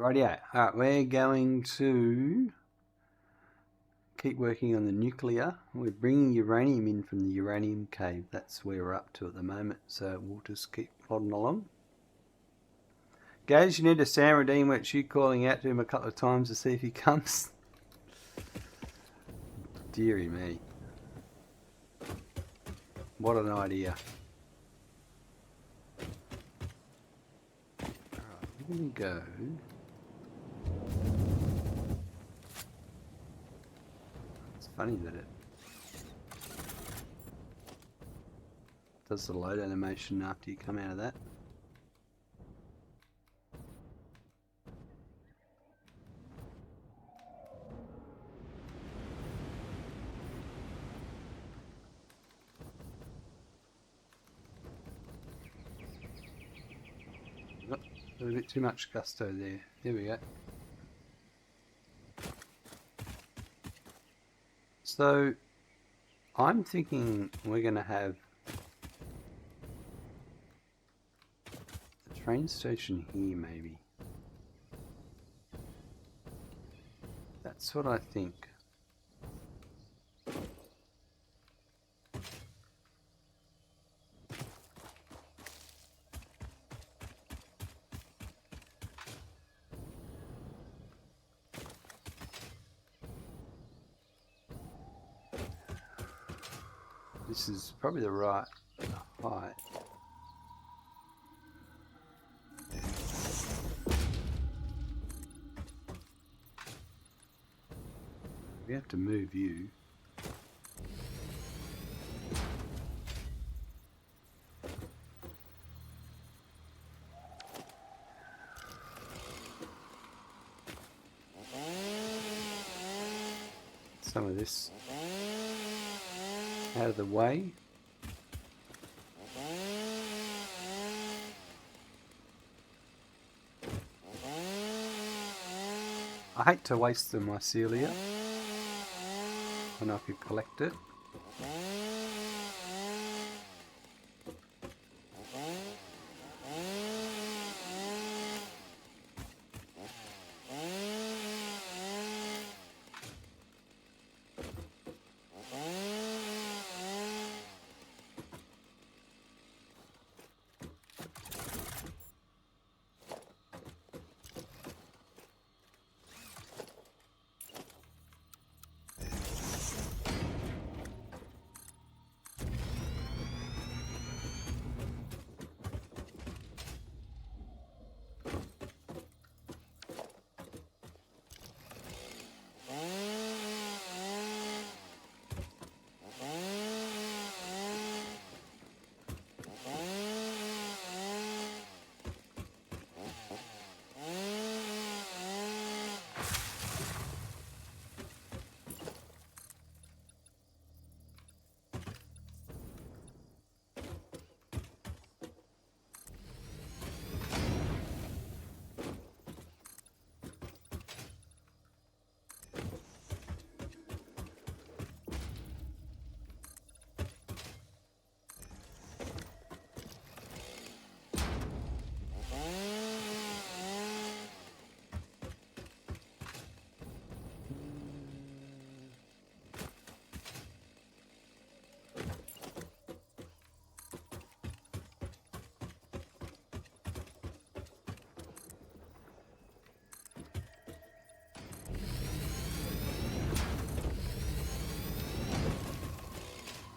Rightio. Alright, we're going to keep working on the nuclear. We're bringing uranium in from the uranium cave. That's where we're up to at the moment. So we'll just keep plodding along. Gaz, you need a Sam Redeem which you calling out to him a couple of times to see if he comes. Deary me. What an idea. Alright, we're going to go... It's funny that it does the load animation after you come out of that. A bit too much gusto there. There we go. So I'm thinking we're going to have a train station here maybe. That's what I think. This is probably the right height. We have to move you. Some of this out of the way. I hate to waste the mycelia when I could collect it.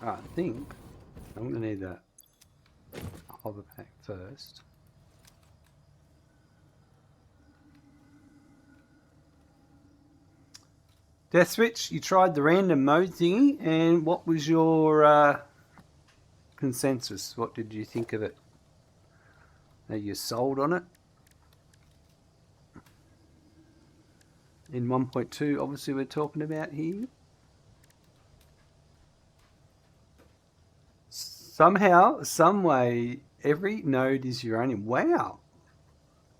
I think I'm going to need that hover pack first. Death Switch, you tried the random mode thingy, and what was your consensus? What did you think of it? Are you sold on it? In 1.2, obviously we're talking about here. Somehow, some way, every node is uranium. Wow.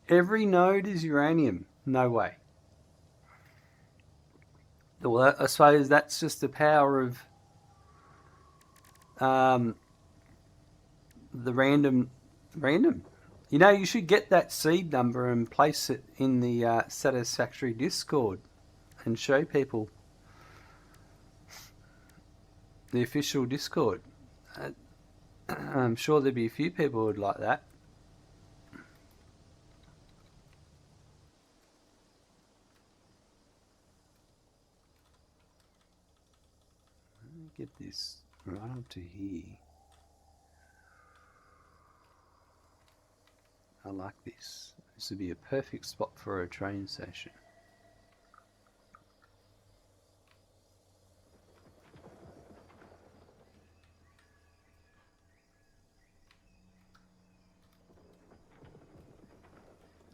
Every node is uranium. No way. Well, I suppose that's just the power of the random. You know, you should get that seed number and place it in the Satisfactory Discord and show people the official Discord. I'm sure there'd be a few people who would like that. Let me get this right up to here. I like this. This would be a perfect spot for a train station.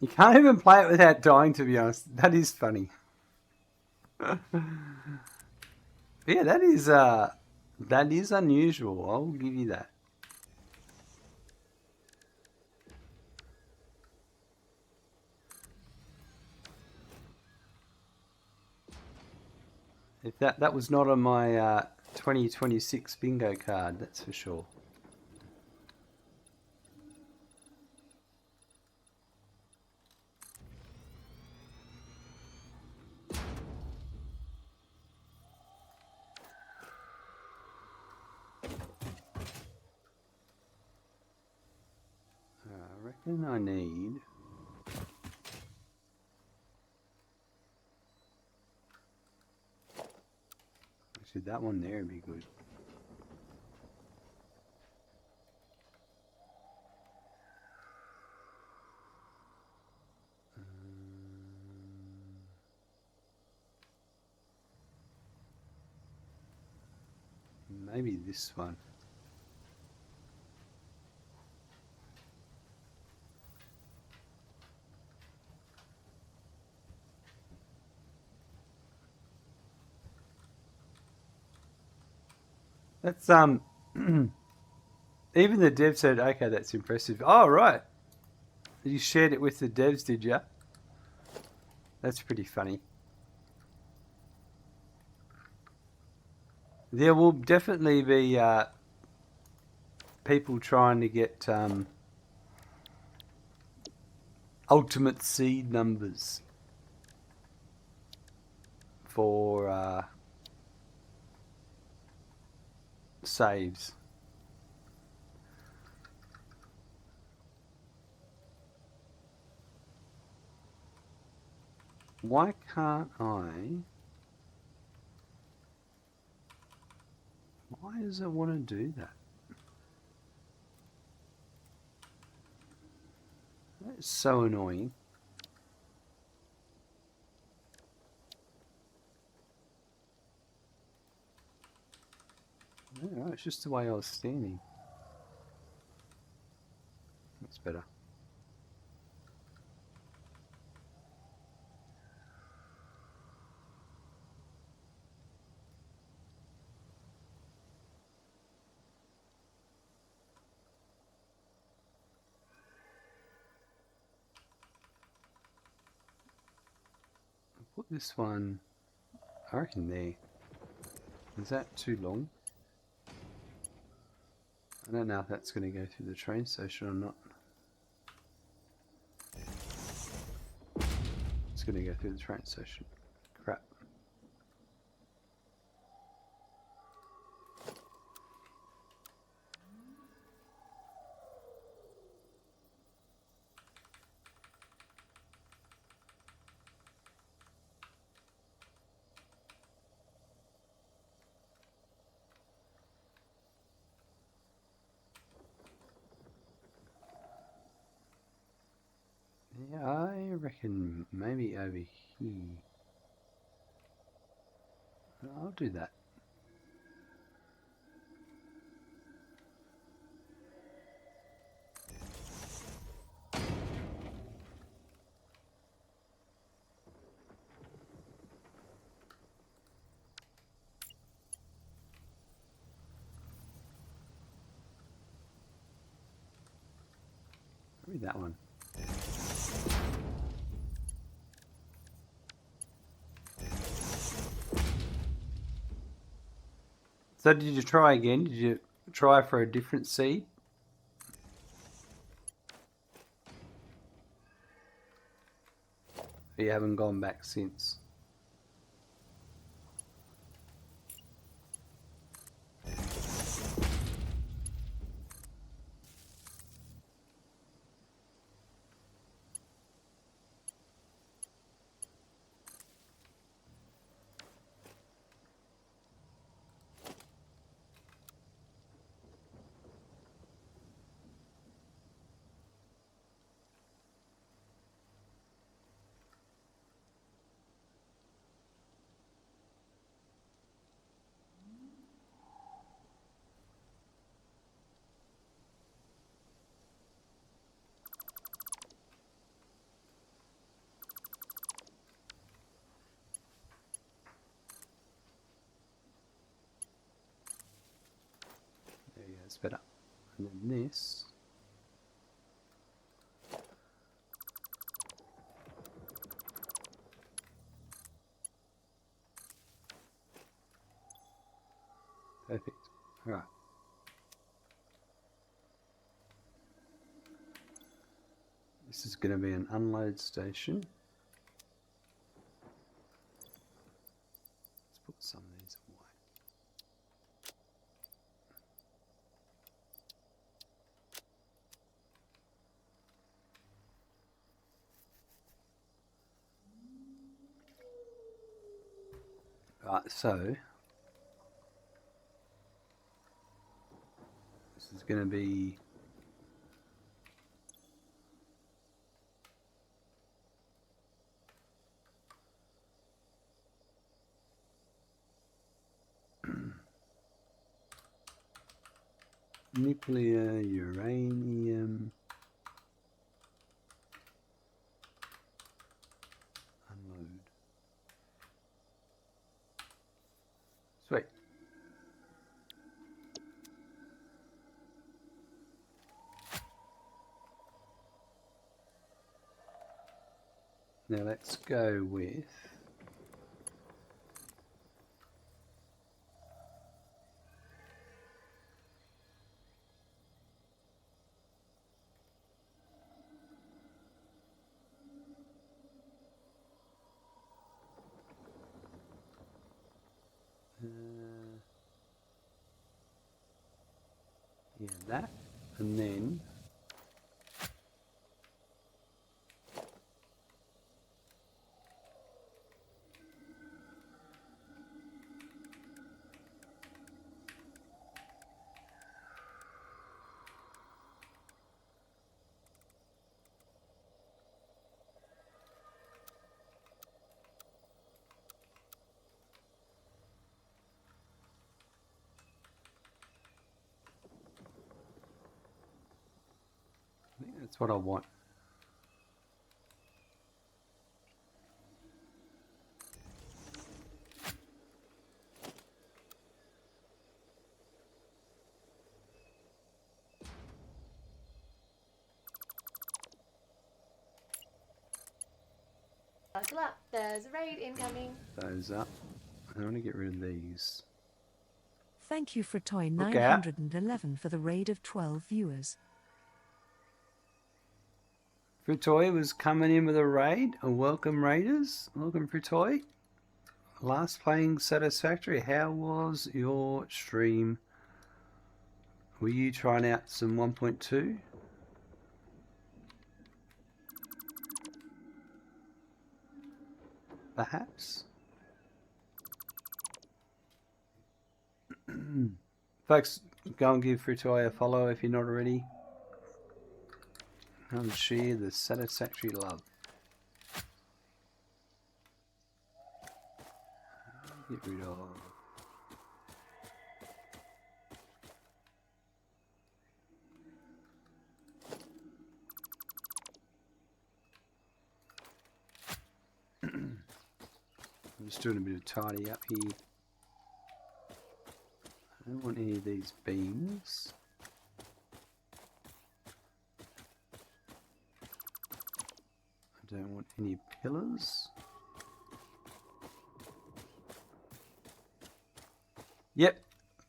You can't even play it without dying, to be honest. That is funny. Yeah, that is unusual. I'll give you that. If that was not on my 2026 bingo card, that's for sure. I reckon I need... Actually, that one there would be good. Maybe this one. That's even the dev said, okay, that's impressive. Oh, right. You shared it with the devs, did you? That's pretty funny. There will definitely be people trying to get ultimate seed numbers for saves. Why can't I? Why does it want to do that? That's so annoying. No, it's just the way I was standing. That's better. I'll put this one, I reckon there. Is that too long? I don't know if that's going to go through the train station or not. It's going to go through the train station. Crap. Yeah, I reckon maybe over here. I'll do that. Maybe that one. So did you try again? Did you try for a different seed? But you haven't gone back since. There you go, it's better. And then this. Perfect. Alright. This is going to be an unload station. Let's put some of these away. Right, so this is going to be nuclear, uranium, unload. Sweet. Now let's go with yeah, that, and then I think that's what I want. Buckle up, there's a raid incoming. Those up. I want to get rid of these. Thank you for Toy Look out. 911 for the raid of 12 viewers. Frutoy was coming in with a raid. A welcome raiders. Welcome Frutoy. Last playing Satisfactory. How was your stream? Were you trying out some 1.2? Perhaps? Folks, go and give Frutoy a follow if you're not already. And share the Satisfactory love. Get rid of. I'm just doing a bit of tidy up here. I don't want any of these beams. I don't want any pillars. Yep,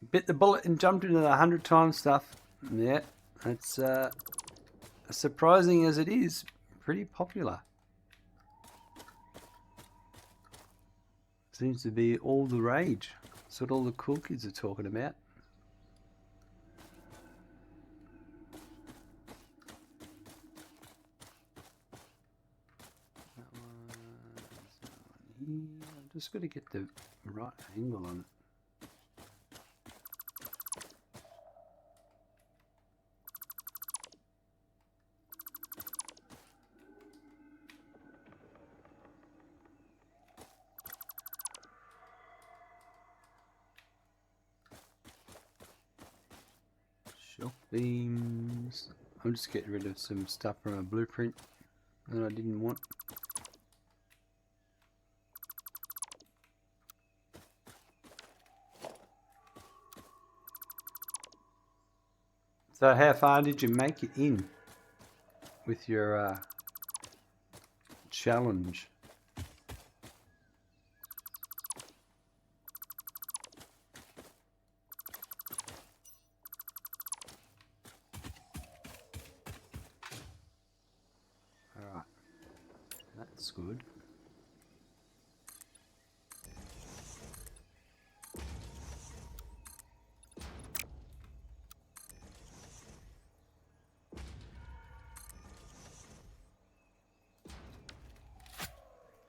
bit the bullet and jumped into the 100 times stuff. Yeah, that's surprising as it is, pretty popular. Seems to be all the rage. That's what all the cool kids are talking about. That one here. I'm just got to get the right angle on it. Shock beams. I'm just getting rid of some stuff from a blueprint that I didn't want. So how far did you make it in with your challenge? Alright, that's good.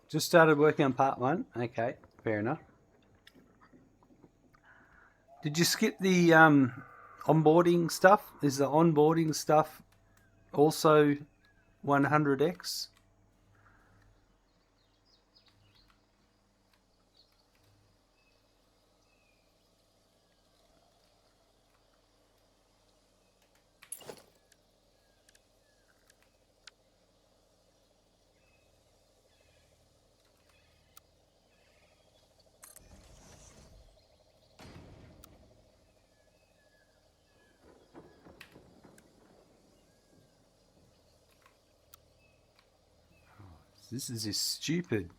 Just started working on part 1. Okay, fair enough. Did you skip the onboarding stuff? Is the onboarding stuff also 100x? This is just stupid.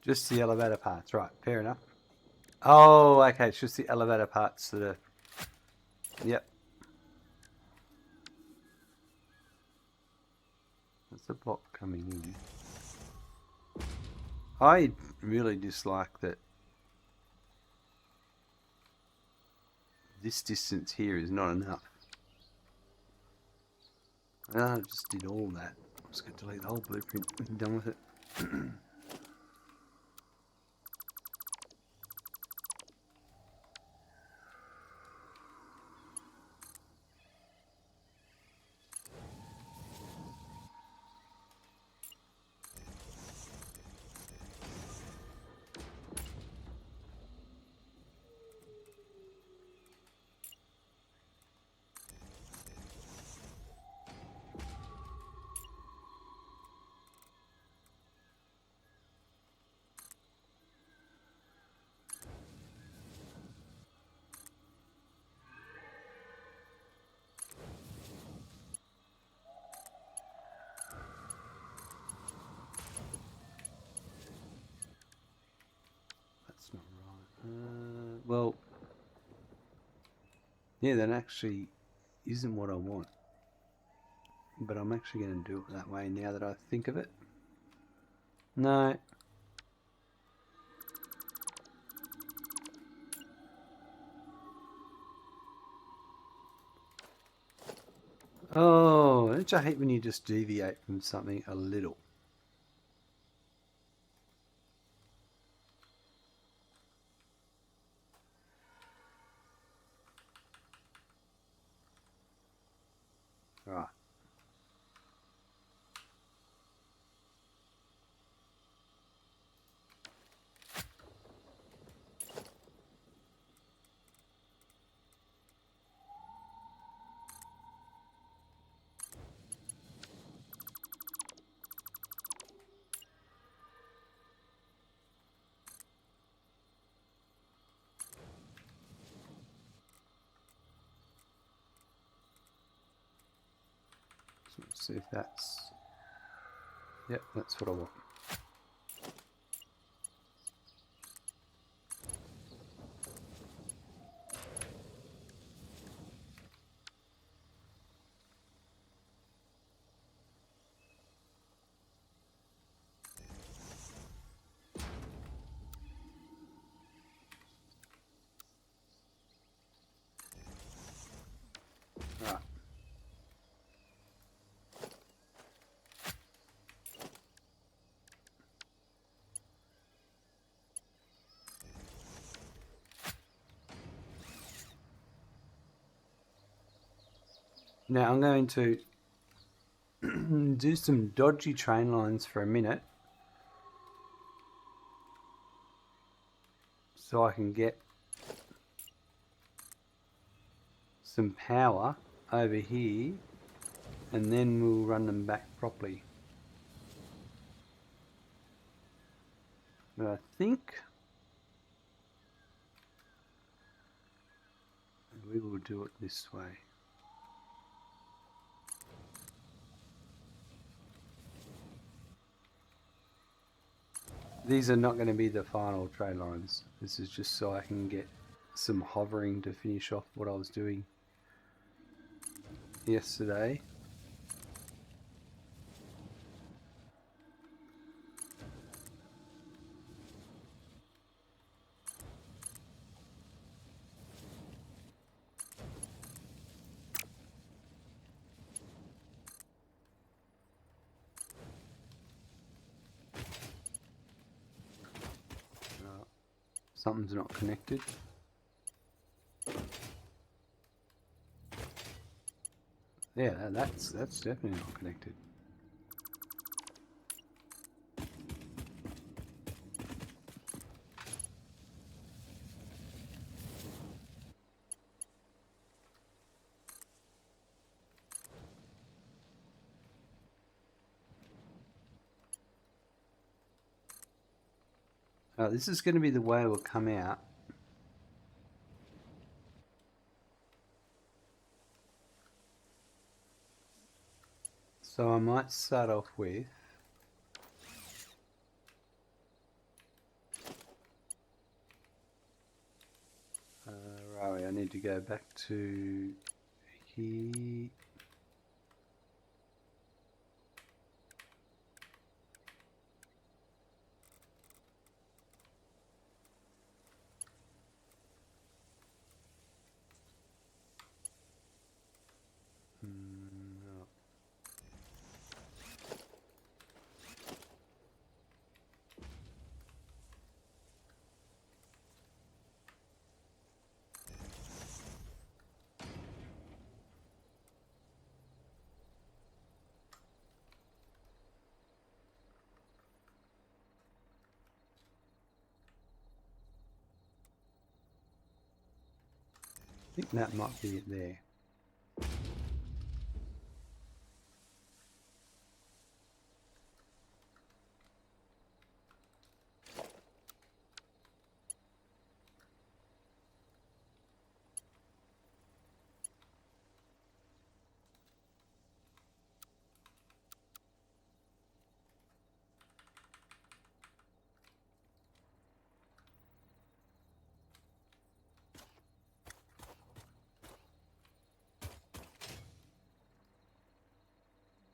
Just the elevator parts, right, fair enough. Oh, okay, it's just the elevator parts that are... Yep. That's a block coming in. I really dislike that this distance here is not enough. I just did all that. I'm just going to delete the whole blueprint and done with it. That's not right. Well, yeah, that actually isn't what I want. But I'm actually going to do it that way now that I think of it. No. Oh, don't you hate when you just deviate from something a little? Right. So let's see if that's... Yep, that's what I want. Now I'm going to do some dodgy train lines for a minute so I can get some power over here, and then we'll run them back properly. But I think we will do it this way. These are not going to be the final train lines. This is just so I can get some hovering to finish off what I was doing yesterday. Something's not connected. Yeah, that's definitely not connected. This is going to be the way it will come out. So I might start off with right, I need to go back to here. No. I think that might be it there.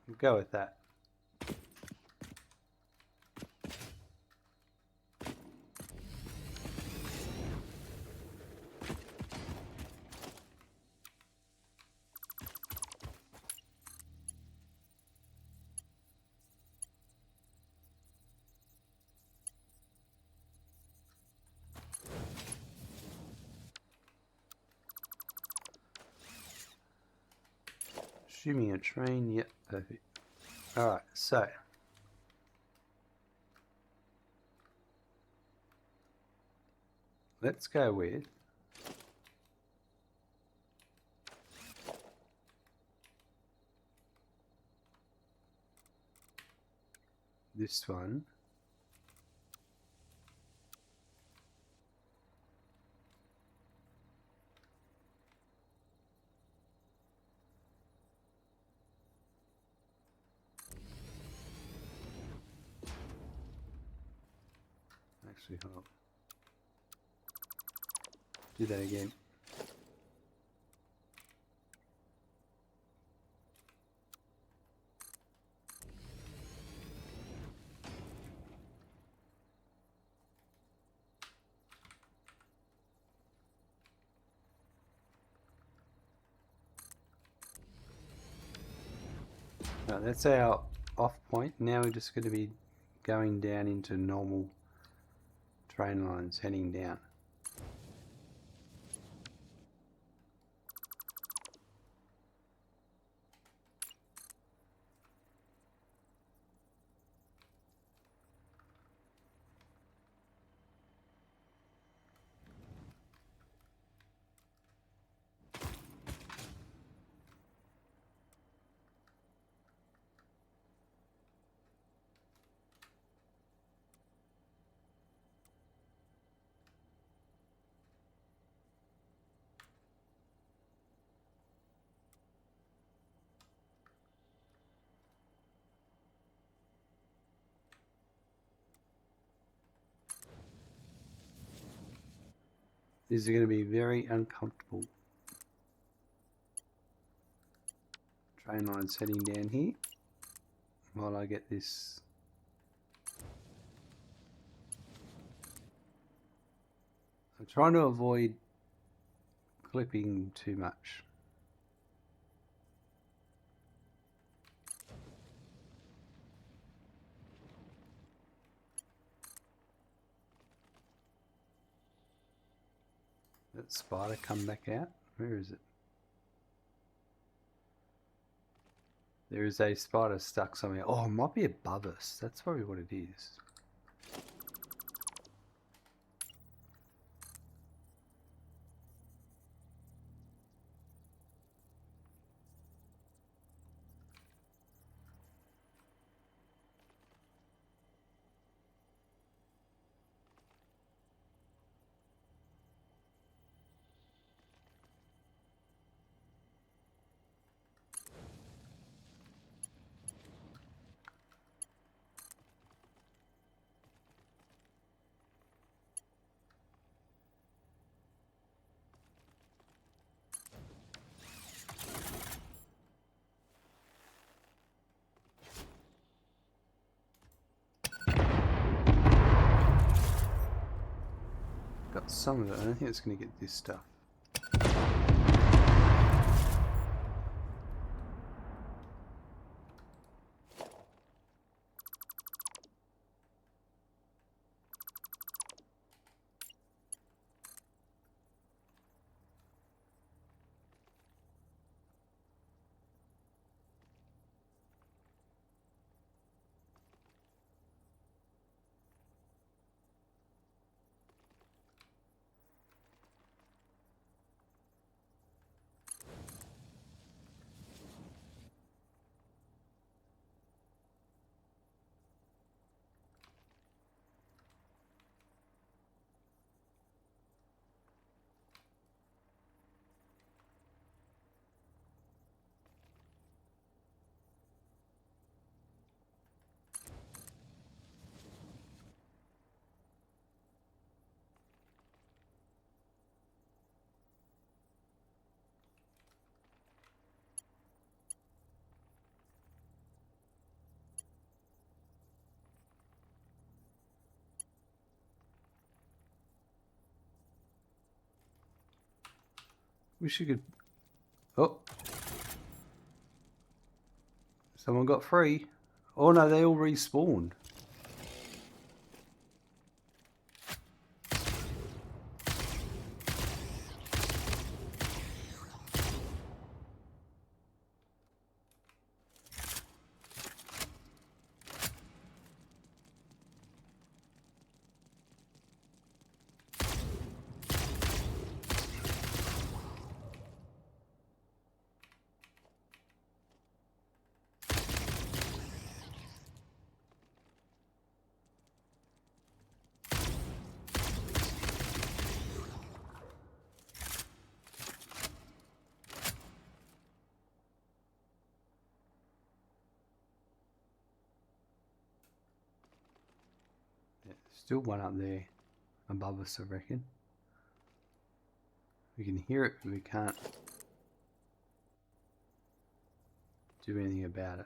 We'll go with that. Assuming a train, yep, perfect. Alright, so let's go with this one. Actually, hold on. Do that again. Right, that's our off point. Now we're just going to be going down into normal train lines, heading down. This is going to be very uncomfortable. Train line's heading down here while I get this. I'm trying to avoid clipping too much. That spider come back out? Where is it? There is a spider stuck somewhere. Oh, it might be above us. That's probably what it is. Got some of it. I don't think it's going to get this stuff. Wish you could. Oh, someone got free. Oh no, they all respawned. Still one up there above us, I reckon. We can hear it, but we can't do anything about it.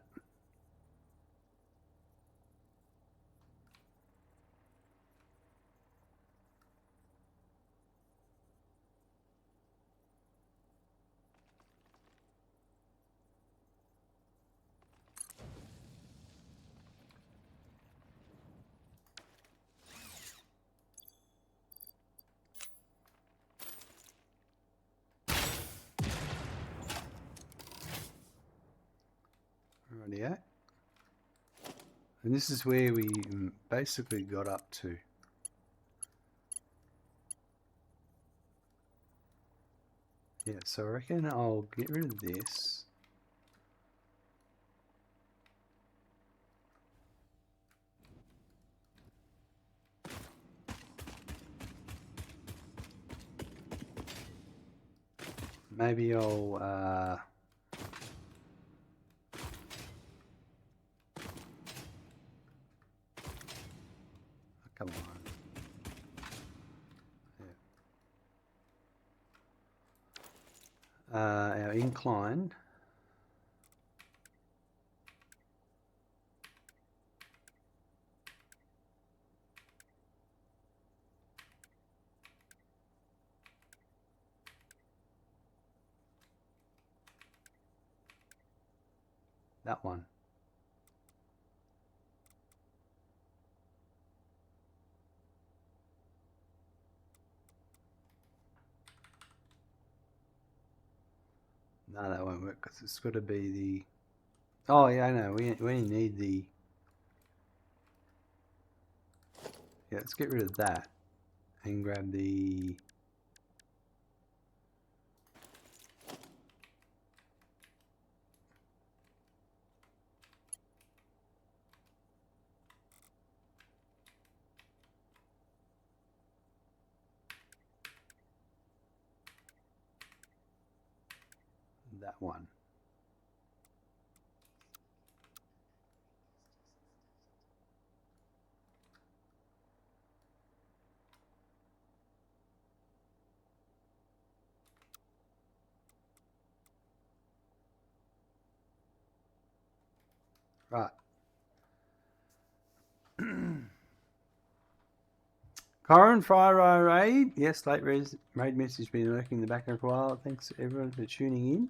Rightio. And this is where we basically got up to. Yeah, so I reckon I'll get rid of this. Maybe I'll come on. Yeah. our incline. That one. No, that won't work because it's got to be the... Oh, yeah, I know. We only need the... Yeah, let's get rid of that and grab the... that one. Right. Corin, Fire Raid. Yes, late raid message been lurking in the background for a while. Thanks everyone for tuning in.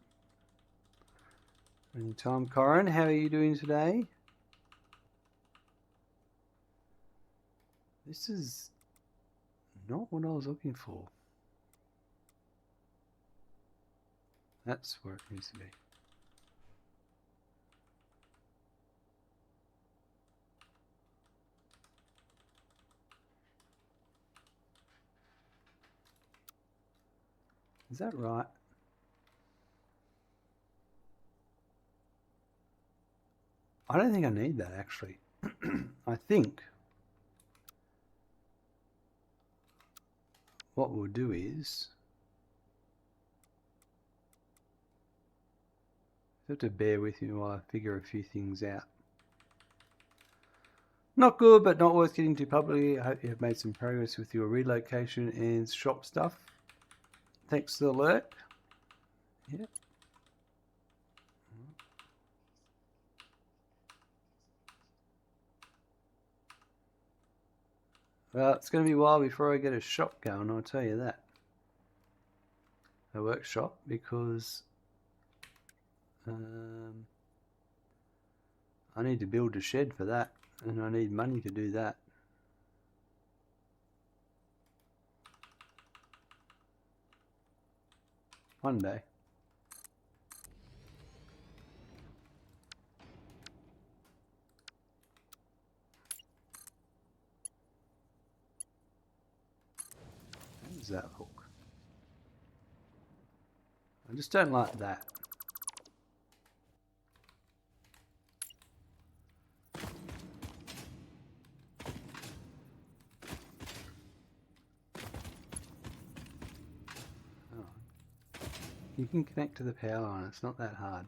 Anytime, Corin. How are you doing today? This is not what I was looking for. That's where it needs to be. Is that right? I don't think I need that actually. I think what we'll do is you have to bear with me while I figure a few things out. Not good, but not worth getting too publicly. I hope you have made some progress with your relocation and shop stuff. Thanks for the alert. Yeah. Well, it's going to be a while before I get a shop going, I'll tell you that. A workshop, because I need to build a shed for that, and I need money to do that. One day. How does that look? I just don't like that. Oh. You can connect to the power line, it's not that hard.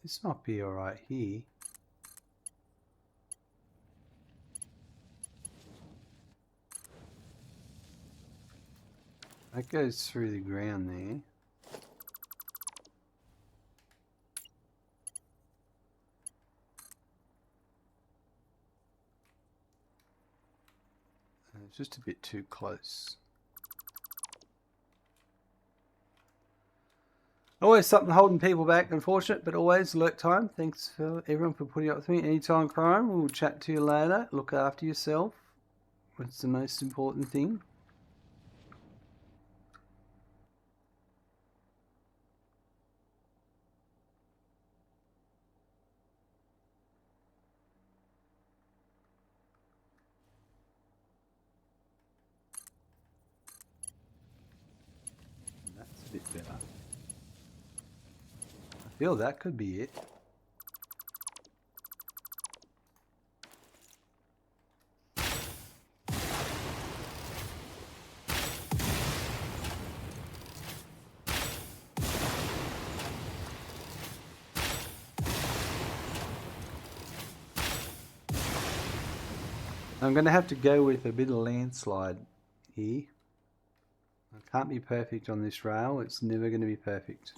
This might be alright here. That goes through the ground there. It's just a bit too close. Always something holding people back, unfortunate, but always alert time. Thanks for everyone for putting up with me. Anytime, crime. We'll chat to you later. Look after yourself. It's the most important thing. That's a bit better. feel that could be it. I'm going to have to go with a bit of landslide here. I can't be perfect on this rail. It's never going to be perfect.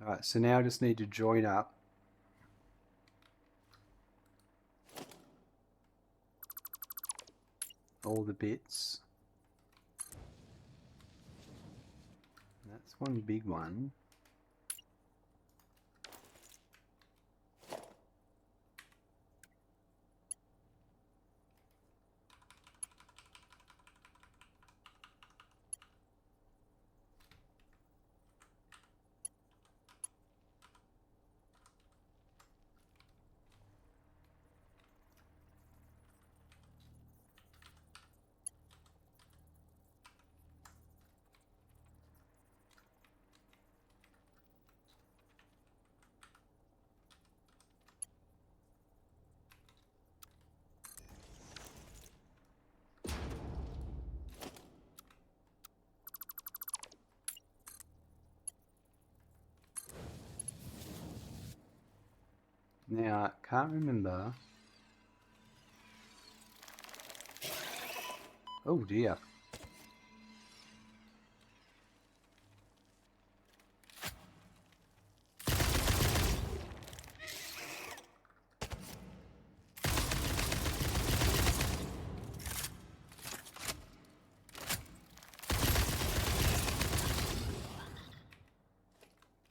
Alright, so now I just need to join up all the bits. That's one big one. Now, I can't remember. Oh dear.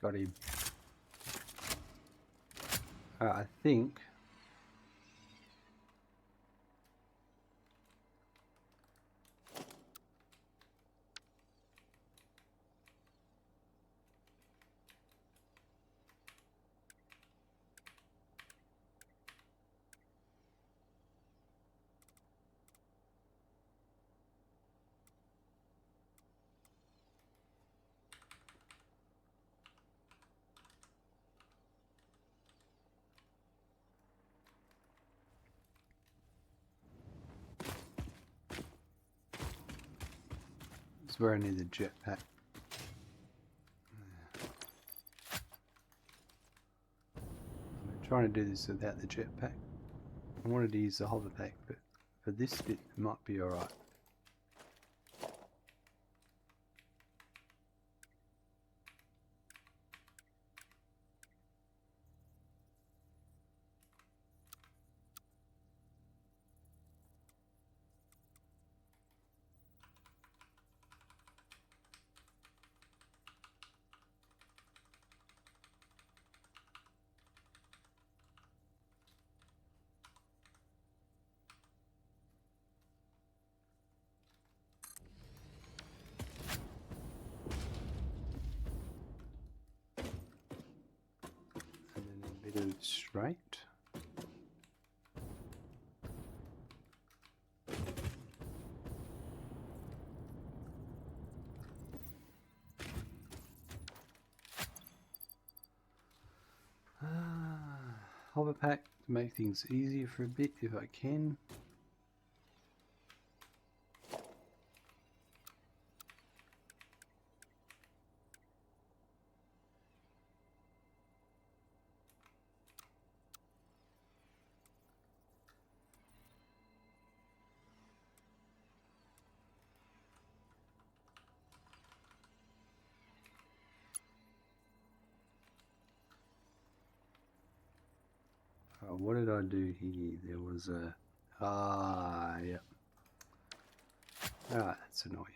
Got him. I think that's where I need the jetpack. I'm trying to do this without the jetpack. I wanted to use the hover pack, but for this bit it might be alright. And then a bit of straight. Hover pack to make things easier for a bit if I can. What did I do here? There was a... yep. Alright, that's annoying.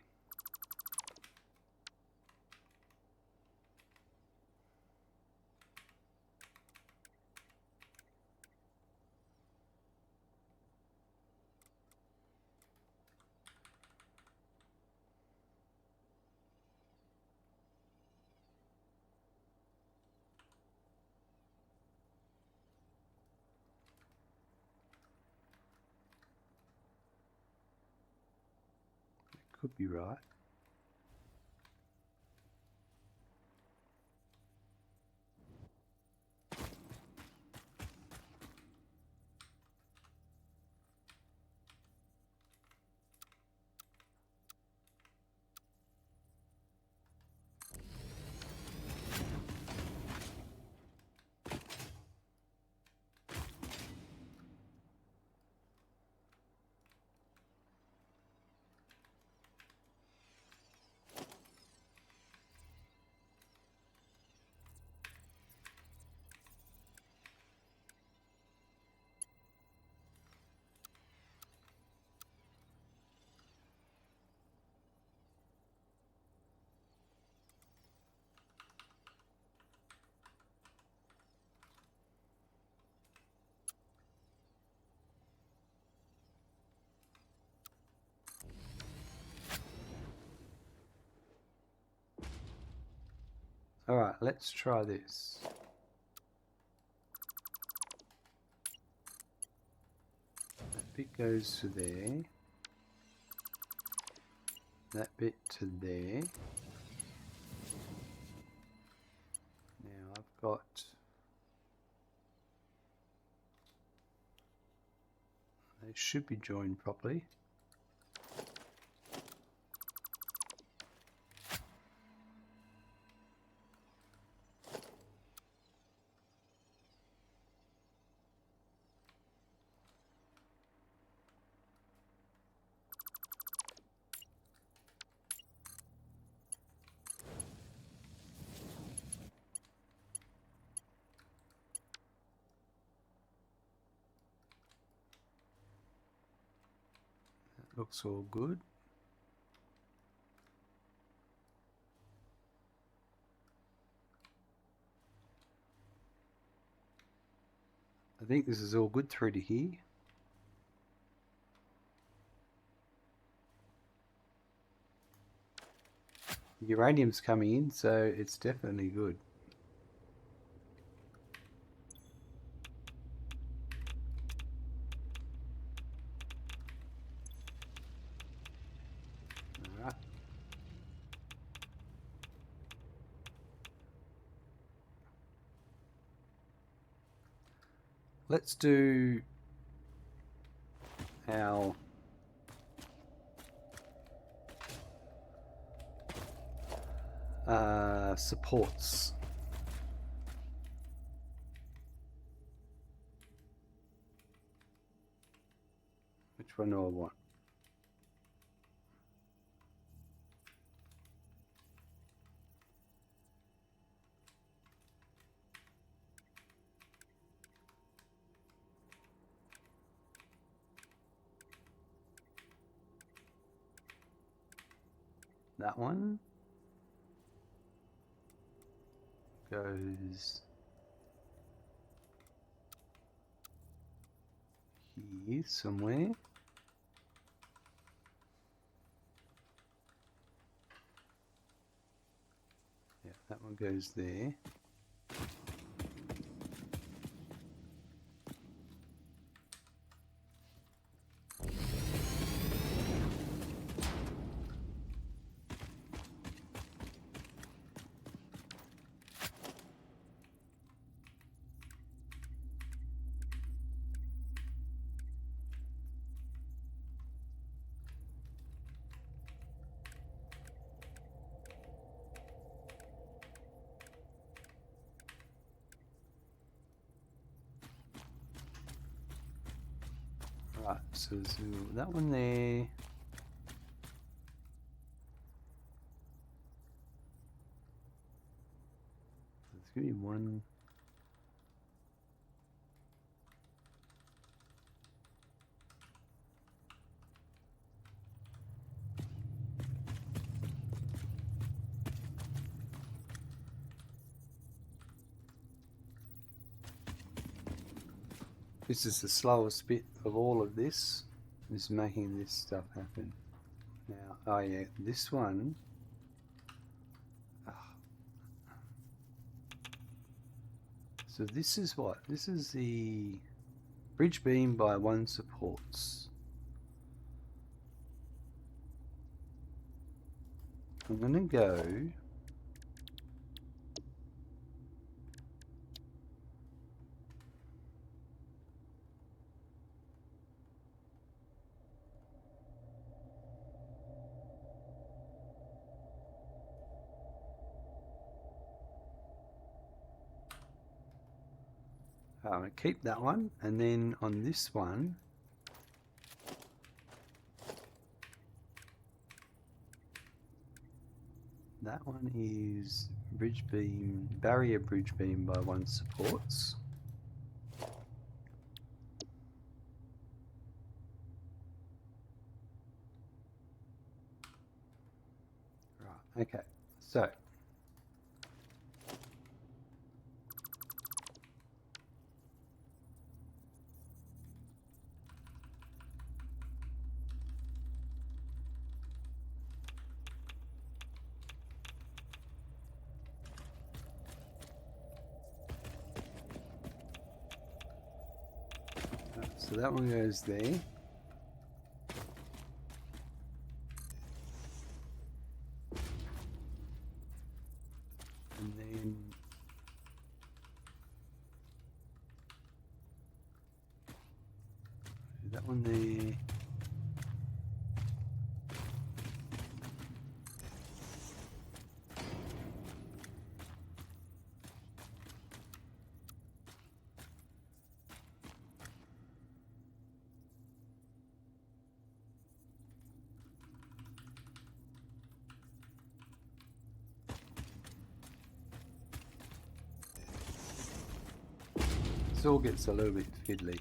could be right. Alright, let's try this. That bit goes to there. That bit to there. Now I've got... They should be joined properly. Looks all good. I think this is all good through to here. Uranium's coming in, so it's definitely good. Alright. Let's do our supports. Which one do I want? That one goes here somewhere. Yeah, that one goes there. Right, so that one there. There's going to be one. This is the slowest bit of all of this, is making this stuff happen. Now, oh yeah, this one. So this is what? This is the bridge beam by one supports. I'm going to go I'm going to keep that one, and then on this one that one is bridge beam, barrier bridge beam by 1 supports. Right, okay, so that one goes there. And then that one there. This all gets a little bit fiddly,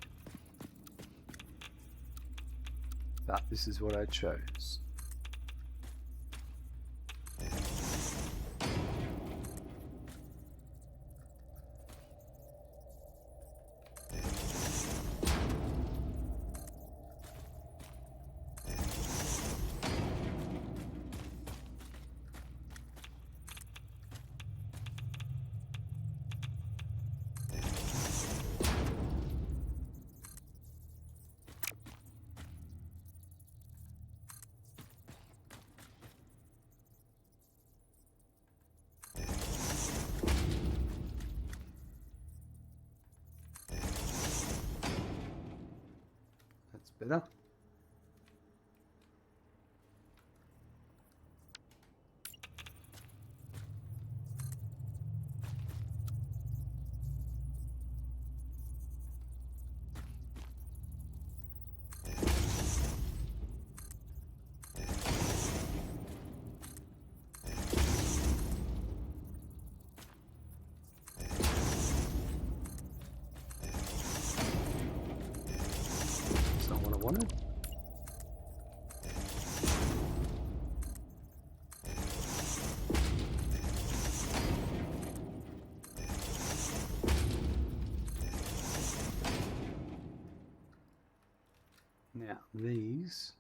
but this is what I chose. That's better. That's not what I wanted. Now these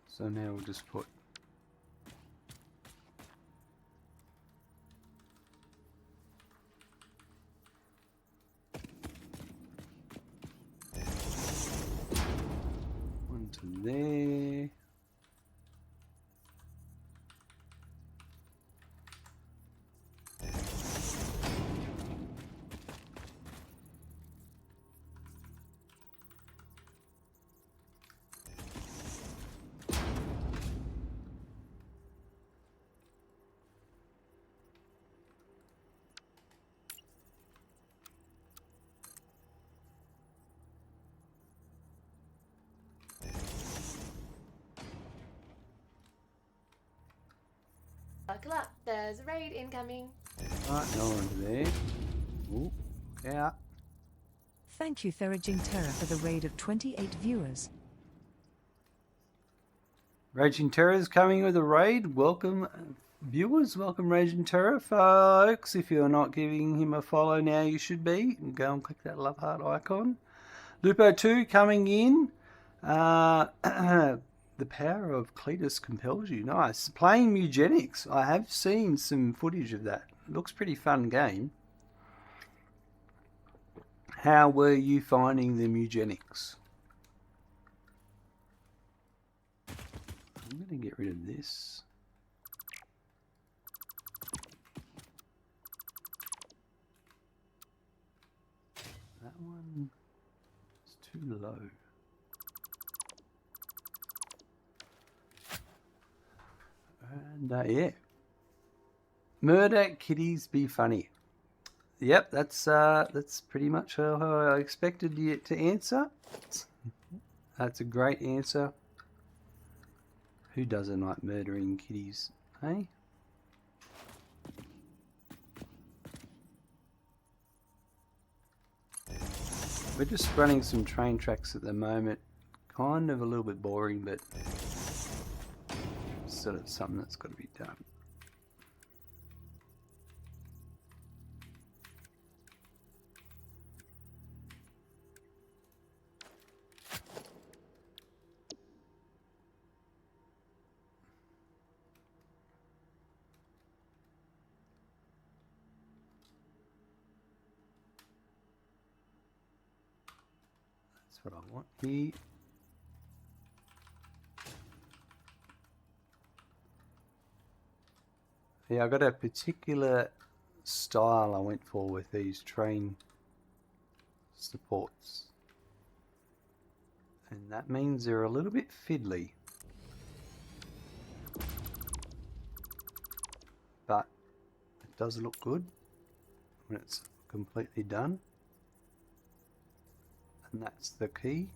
so now we'll just put one to there. Buckle up, there's a raid incoming. Right, no one to there. Ooh, yeah. Thank you Theraging Terror for the raid of 28 viewers. Raging Terror's coming with a raid. Welcome, viewers. Welcome, Raging Terror, folks. If you're not giving him a follow now, you should be. Go and click that love heart icon. Lupo2 coming in. The power of Cletus compels you. Nice. Playing eugenics. I have seen some footage of that. Looks pretty fun game. How were you finding the eugenics? I'm going to get rid of this. That one is too low. And yeah. Murder kitties be funny. Yep, that's pretty much how I expected you to answer. That's a great answer. Who doesn't like murdering kitties, hey? We're just running some train tracks at the moment. Kind of a little bit boring, but sort of something that's got to be done. That's what I want here. Yeah, I got a particular style I went for with these train supports. And that means they're a little bit fiddly. But it does look good when it's completely done. And that's the key.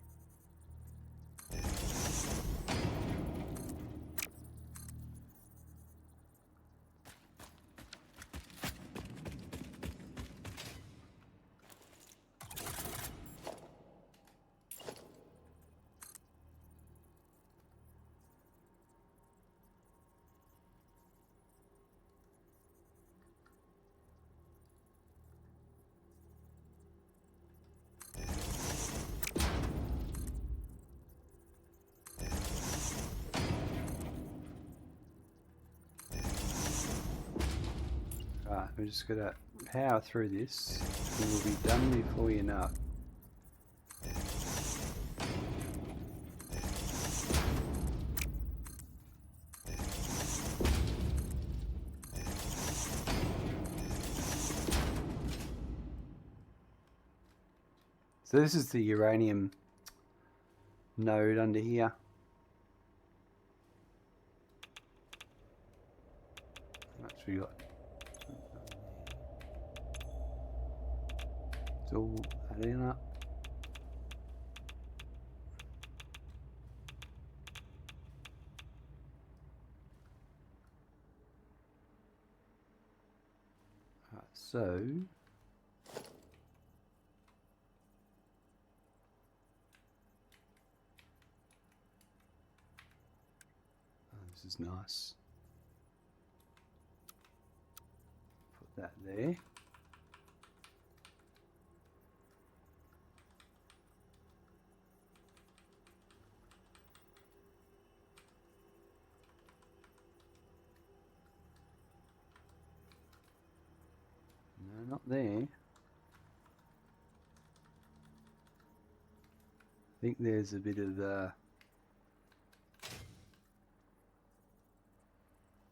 Right, we're just going to power through this and we'll be done before you know it. So this is the uranium node under here. How much we got? Still adding up. Right, so this is nice. Put that there. No, not there. I think there's a bit of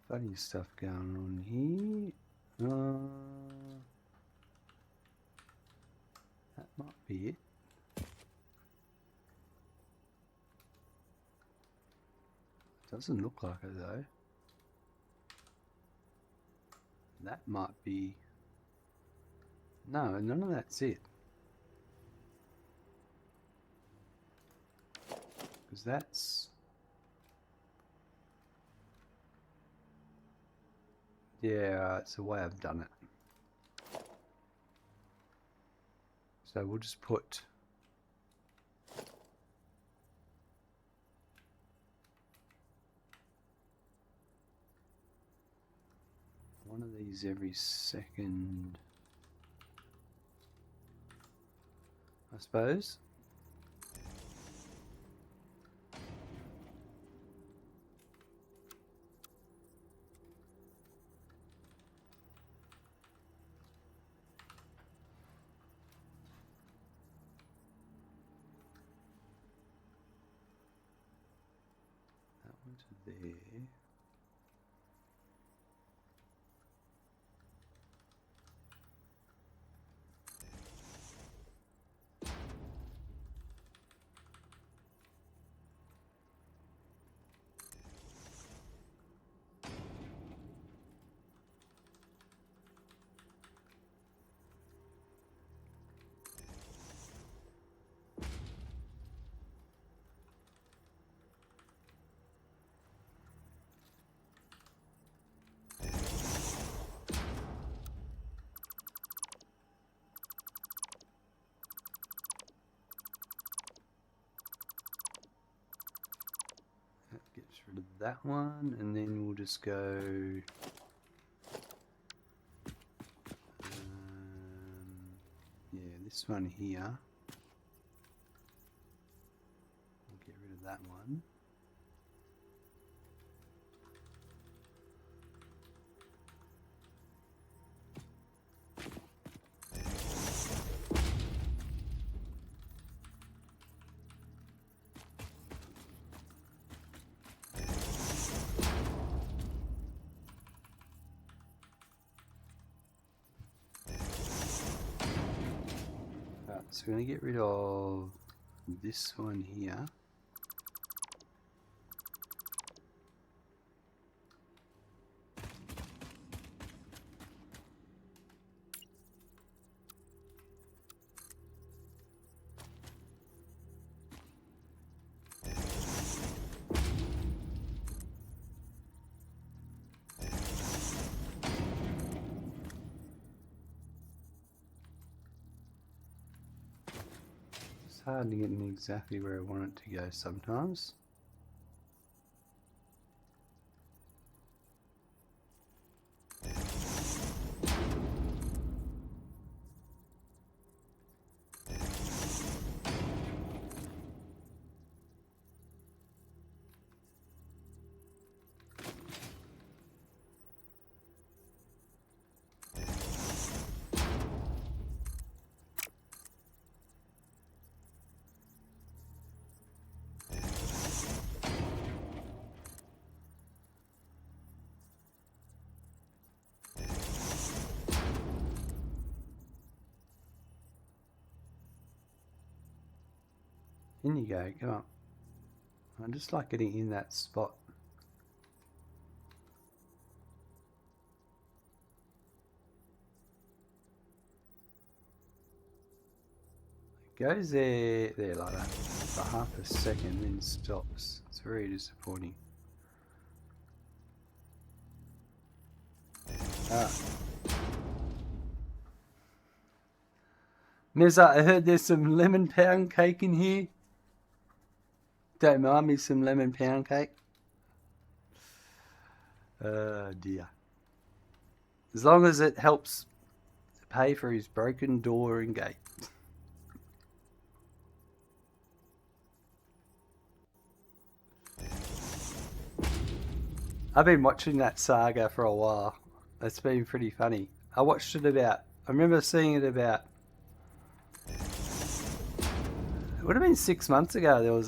funny stuff going on here. That might be it. Doesn't look like it though. That might be... No, none of that's it. Because that's... Yeah, it's the way I've done it. So we'll just put... one of these every second, I suppose. there. That gets rid of that one, and then we'll just go yeah, this one here. We'll get rid of that one. So we're going to get rid of this one here. It's hard to get in exactly where I want it to go sometimes. In you go, come on. I just like getting in that spot. It goes there like that for half a second, then stops. It's very disappointing. Ah. Meza, I heard there's some lemon pound cake in here. Don't mind me some lemon pound cake. Oh dear. As long as it helps pay for his broken door and gate. I've been watching that saga for a while. It's been pretty funny. I watched it I remember seeing it about, it would have been 6 months ago. There was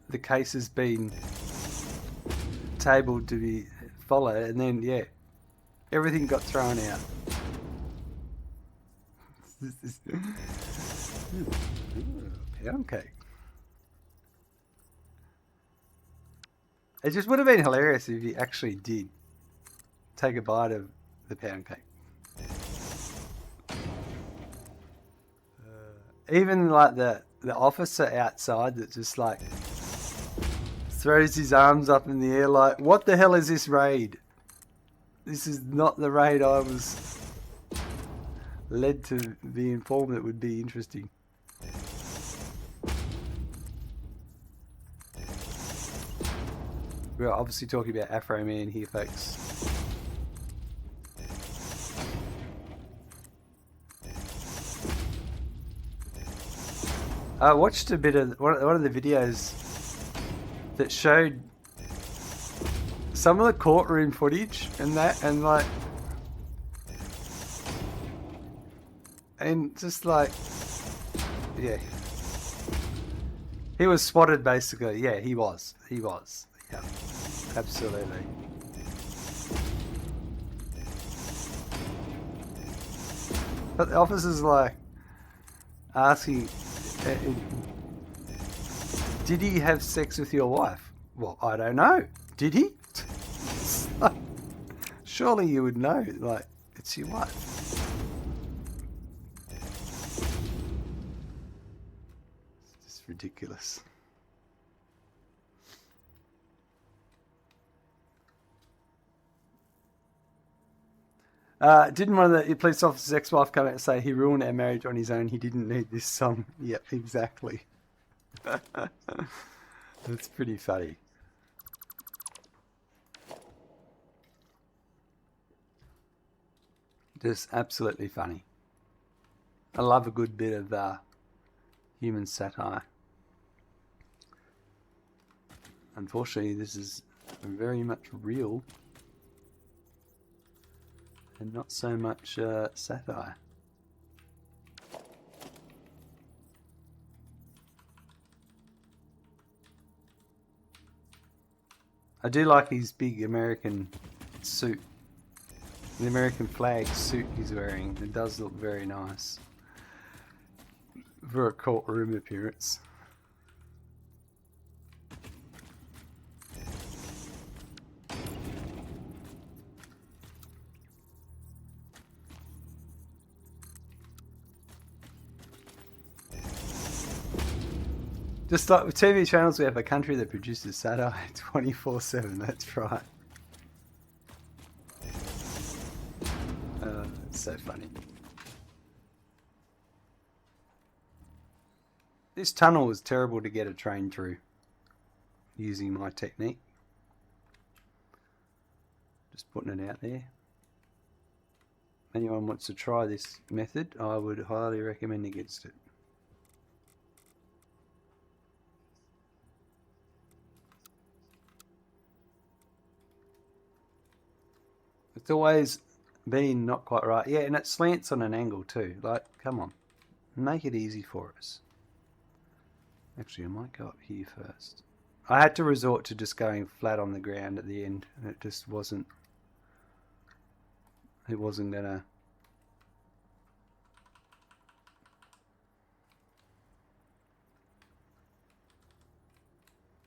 the case has been tabled to be followed, and then yeah, everything got thrown out. Pound cake. It just would have been hilarious if you actually did take a bite of the pound cake. Even like the officer outside that just like throws his arms up in the air like, what the hell is this raid? This is not the raid I was led to be informed it would be interesting. We're obviously talking about Afro Man here, folks. I watched a bit of one of the videos that showed some of the courtroom footage and just like, yeah, he was spotted basically. Yeah, he was. Yeah, absolutely. But the officer's like asking, did he have sex with your wife? Well, I don't know. Did he? Surely you would know, like, it's your wife. It's just ridiculous. Didn't one of the police officer's ex-wife come out and say he ruined our marriage on his own? He didn't need this song. Yep, exactly. That's pretty funny. Just absolutely funny. I love a good bit of human satire. Unfortunately, this is very much real and not so much satire. I do like his big American suit. The American flag suit he's wearing. It does look very nice for a courtroom appearance. Just like with TV channels, we have a country that produces satire 24/7. That's right. It's so funny. This tunnel was terrible to get a train through using my technique. Just putting it out there. If anyone wants to try this method, I would highly recommend against it. It's always been not quite right. Yeah, and it slants on an angle too. Like, come on. Make it easy for us. Actually, I might go up here first. I had to resort to just going flat on the ground at the end. And it just wasn't... It wasn't gonna...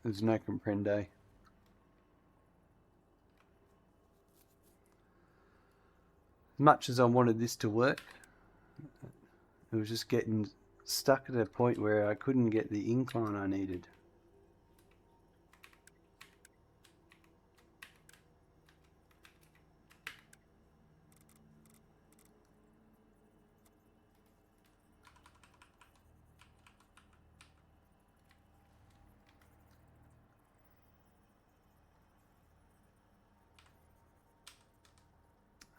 There's no comprende. As much as I wanted this to work, it was just getting stuck at a point where I couldn't get the incline I needed.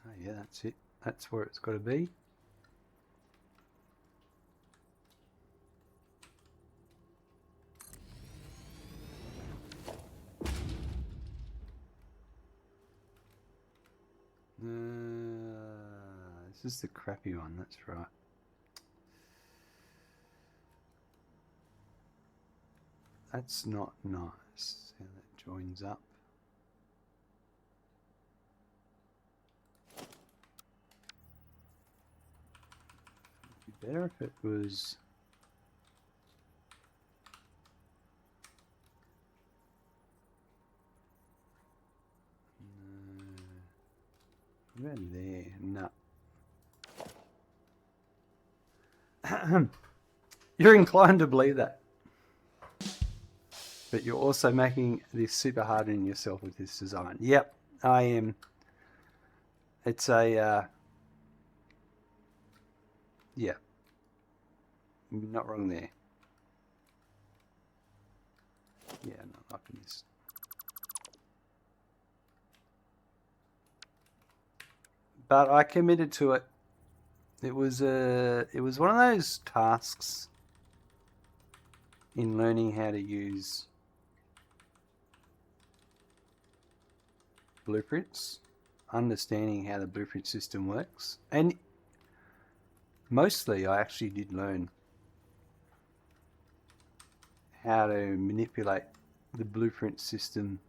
Oh yeah, that's it. That's where it's got to be. This is the crappy one, that's right. That's not nice how that joins up. It'd be better if it was... Around there, no. You're inclined to believe that. But you're also making this super hard on yourself with this design. Yep, I am. It's a... yeah. You're not wrong there. Yeah, not liking this. But I committed to it. It was one of those tasks in learning how to use blueprints, understanding how the blueprint system works, and mostly I actually did learn how to manipulate the blueprint system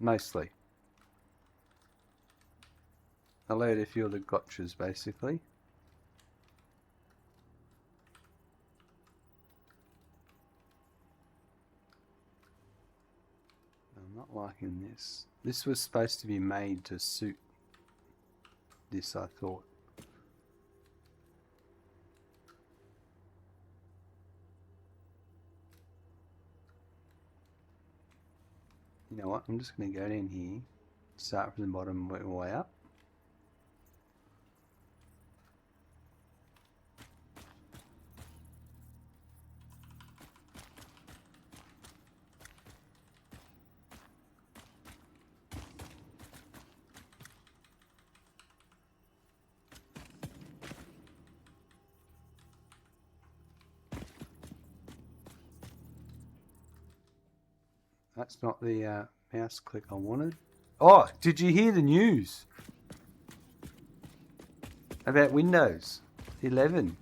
mostly. I load a few of the gotchas, basically. I'm not liking this. This was supposed to be made to suit this, I thought. You know what? I'm just going to go down here, start from the bottom and work my way up. That's not the mouse click I wanted. Oh, did you hear the news about Windows 11?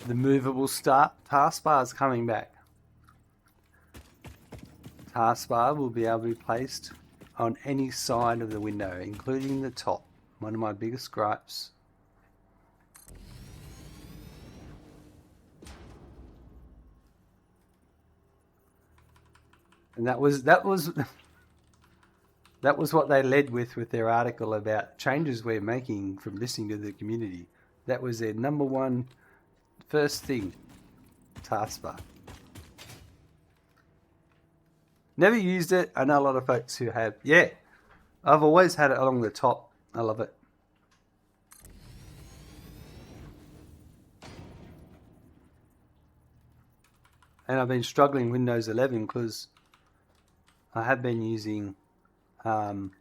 The movable taskbar is coming back. Taskbar will be able to be placed on any side of the window, including the top. One of my biggest gripes. And that was that was what they led with their article about changes we're making from listening to the community. That was their number one first thing. Taskbar. Never used it. I know a lot of folks who have. Yeah, I've always had it along the top. I love it. And I've been struggling Windows 11 because I have been using what's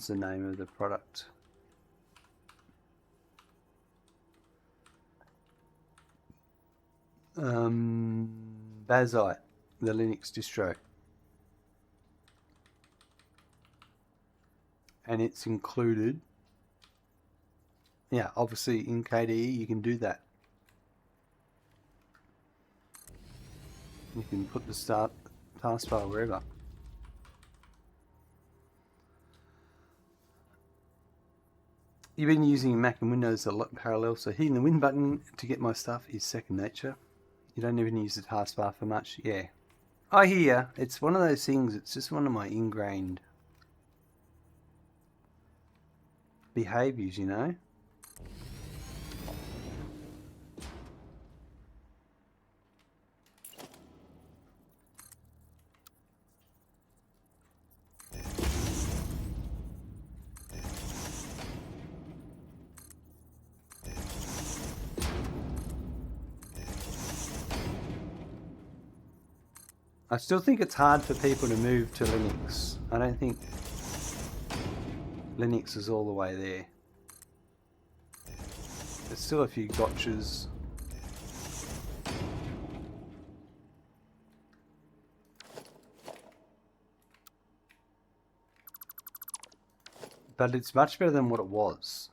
the name of the product? Bazite, the Linux distro. And it's included. Yeah, obviously in KDE you can do that. You can put the taskbar wherever. You've been using Mac and Windows a lot parallel, so hitting the Win button to get my stuff is second nature. You don't even use the taskbar for much. Yeah, I hear. It's one of those things, it's just one of my ingrained behaviors, you know. I still think it's hard for people to move to Linux. I don't think Linux is all the way there. There's still a few gotchas. But it's much better than what it was.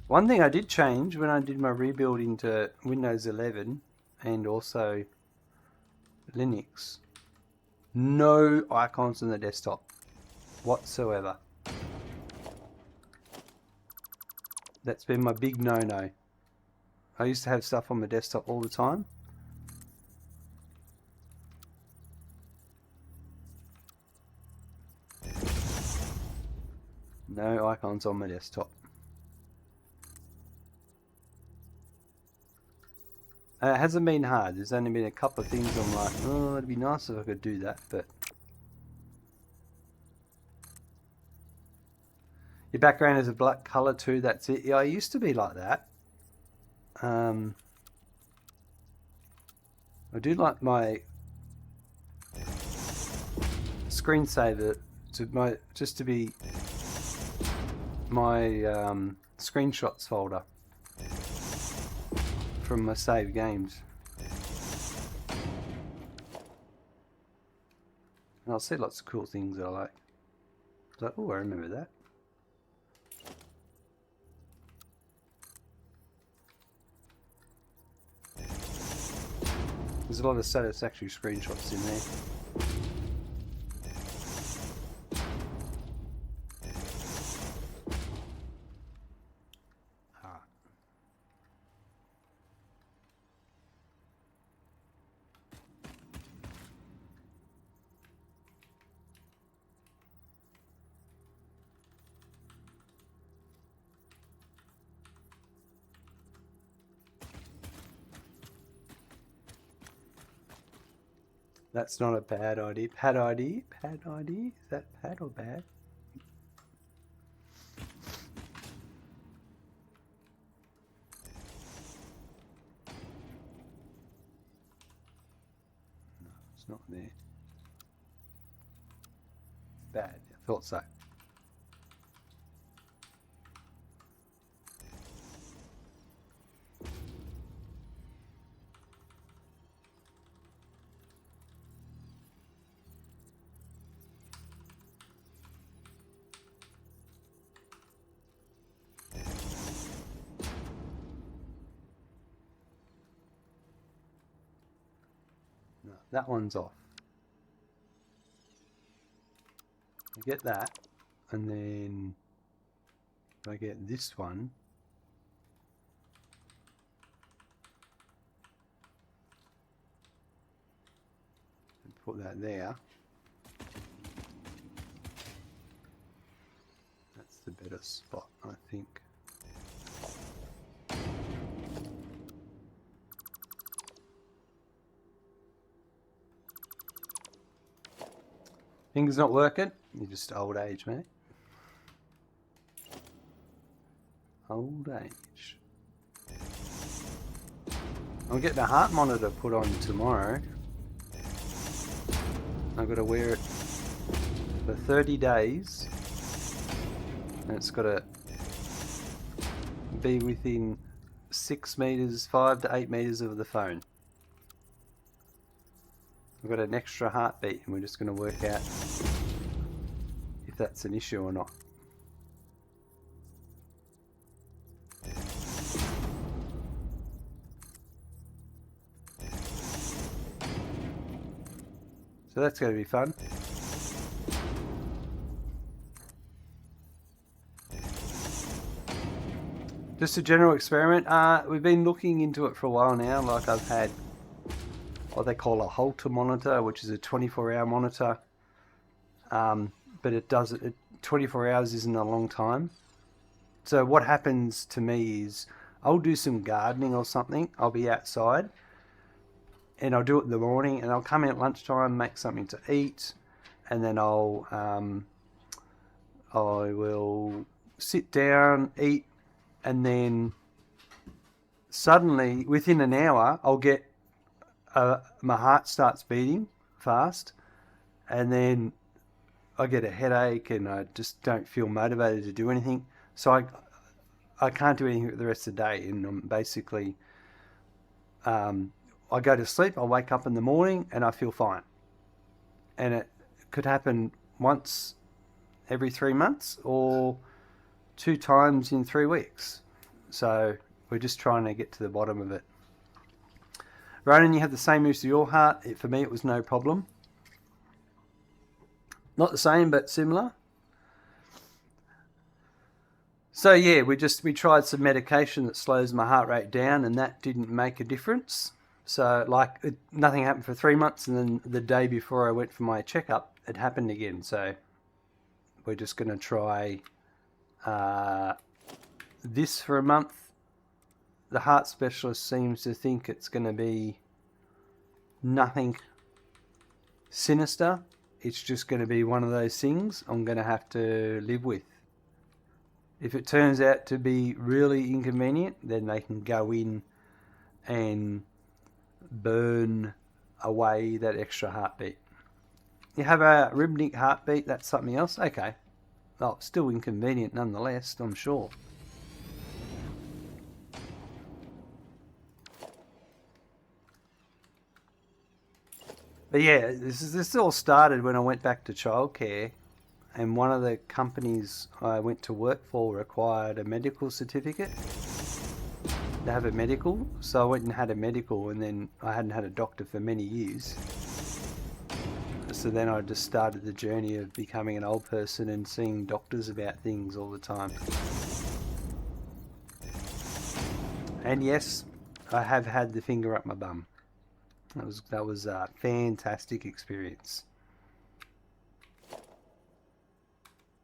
One thing I did change when I did my rebuild into Windows 11 and also Linux, no icons on the desktop whatsoever. That's been my big no-no. I used to have stuff on my desktop all the time. No icons on my desktop. It hasn't been hard. There's only been a couple of things I'm like, oh, it'd be nice if I could do that, but your background is a black color too, that's it. Yeah, I used to be like that. I do like my screensaver to be my screenshots folder from my saved games. And I'll see lots of cool things I like. So, oh, I remember that. There's a lot of Satisfactory screenshots in there. That's not a bad idea. Bad idea? Bad idea? Is that bad or bad? No, it's not there. Bad. I thought so. No, that one's off. I get that, and then if I get this one, and put that there, that's the better spot, I think. Things not working? You're just old age, mate. Old age. I'm getting a heart monitor put on tomorrow. I've got to wear it for 30 days. And it's got to be within 6 meters, 5 to 8 meters of the phone. I've got an extra heartbeat and we're just going to work out if that's an issue or not. So that's going to be fun. Just a general experiment. We've been looking into it for a while now. Like I've had what they call a Holter monitor, which is a 24-hour monitor. But it does it 24 hours isn't a long time. So what happens to me is I'll do some gardening or something. I'll be outside and I'll do it in the morning and I'll come in at lunchtime, make something to eat, and then I will sit down, eat, and then suddenly within an hour I'll get my heart starts beating fast, and then I get a headache and I just don't feel motivated to do anything. So I can't do anything for the rest of the day, and I'm basically I go to sleep, I wake up in the morning and I feel fine. And it could happen once every 3 months or 2 times in 3 weeks. So we're just trying to get to the bottom of it. Ronan, you have the same issue to your heart. For me, it was no problem. Not the same, but similar. So yeah, we tried some medication that slows my heart rate down, and that didn't make a difference. So nothing happened for 3 months, and then the day before I went for my checkup, it happened again. So we're just going to try this for a month. The heart specialist seems to think it's going to be nothing sinister. It's just going to be one of those things I'm going to have to live with. If it turns out to be really inconvenient, then they can go in and burn away that extra heartbeat. You have a rhythmic heartbeat, that's something else? Okay. Oh, still inconvenient nonetheless, I'm sure. But yeah, this all started when I went back to childcare, and one of the companies I went to work for required a medical certificate to have a medical. So I went and had a medical, and then I hadn't had a doctor for many years. So then I just started the journey of becoming an old person and seeing doctors about things all the time. And yes, I have had the finger up my bum. That was a fantastic experience.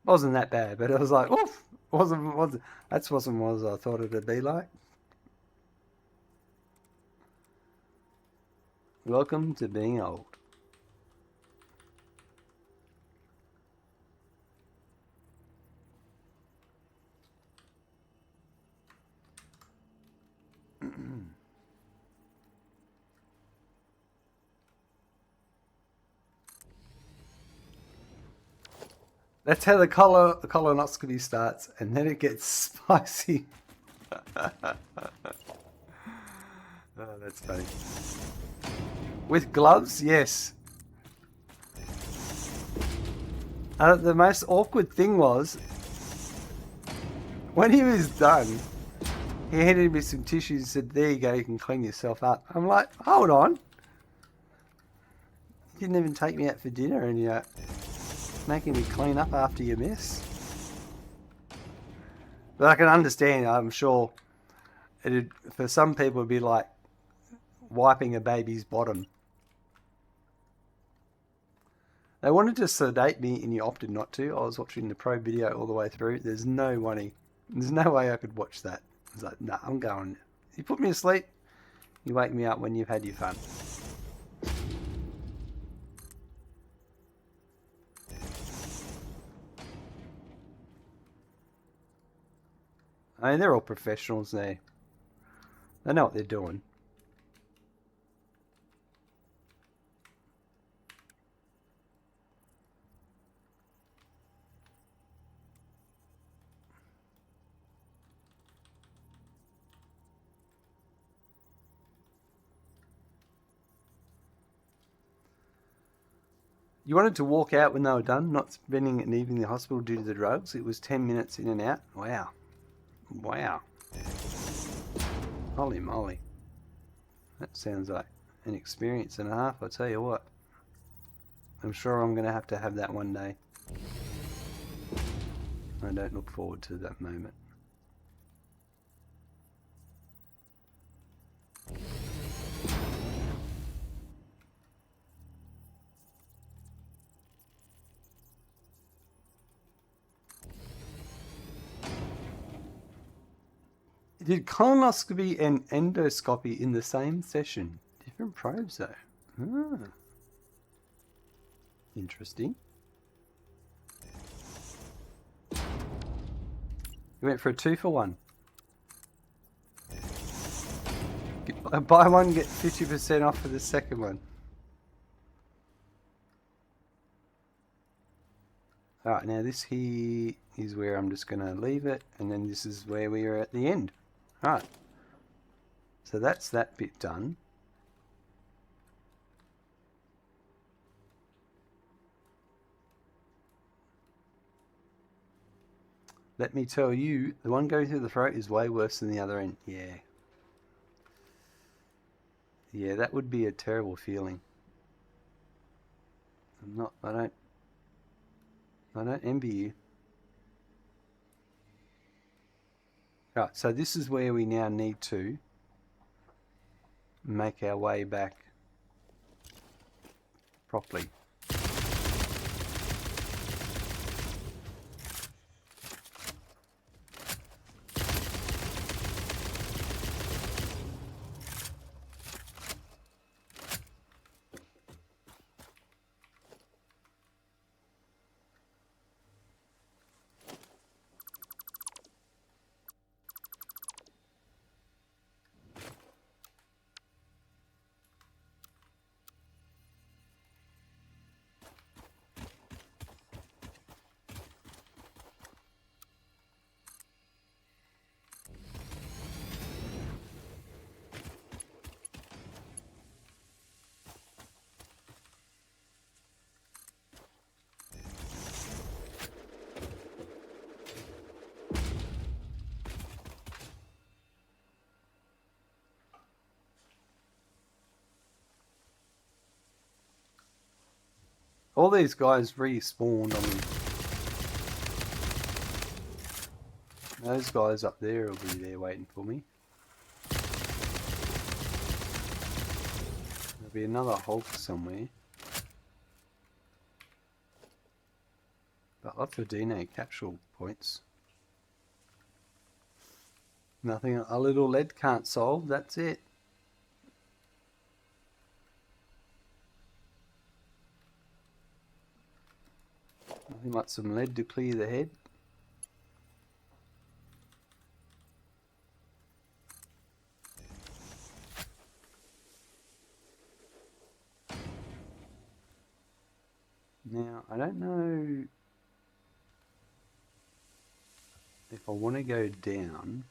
Wasn't that bad, but it was like, oof, wasn't that wasn't what I thought it'd be like. Welcome to being old. That's how the colonoscopy starts, and then it gets spicy. Oh, that's funny. With gloves, yes. The most awkward thing was, when he was done, he handed me some tissues and said, there you go, you can clean yourself up. I'm like, hold on. You didn't even take me out for dinner and you're making me clean up after your mess. But I can understand, I'm sure, for some people it'd be like wiping a baby's bottom. They wanted to sedate me and you opted not to. I was watching the pro video all the way through. There's no way I could watch that. I was like, nah, I'm going. You put me to sleep, you wake me up when you've had your fun. I mean, they're all professionals there. They know what they're doing. You wanted to walk out when they were done, not spending an evening in the hospital due to the drugs. It was 10 minutes in and out. Wow. Wow. Holy moly. That sounds like an experience and a half, I tell you what. I'm sure I'm going to have that one day. I don't look forward to that moment. Did colonoscopy and endoscopy in the same session? Different probes though. Ah. Interesting. You went for a 2-for-1. Buy one, get 50% off for the second one. Alright, now this here is where I'm just going to leave it, and then this is where we are at the end. Alright, so that's that bit done. Let me tell you, the one going through the throat is way worse than the other end. Yeah. Yeah, that would be a terrible feeling. I don't envy you. Right, so this is where we now need to make our way back properly. All these guys respawned on me. Those guys up there will be there waiting for me. There'll be another Hulk somewhere. But lots of DNA capsule points. Nothing a little lead can't solve, that's it. Nothing like some lead to clear the head. Now, I don't know if I want to go down.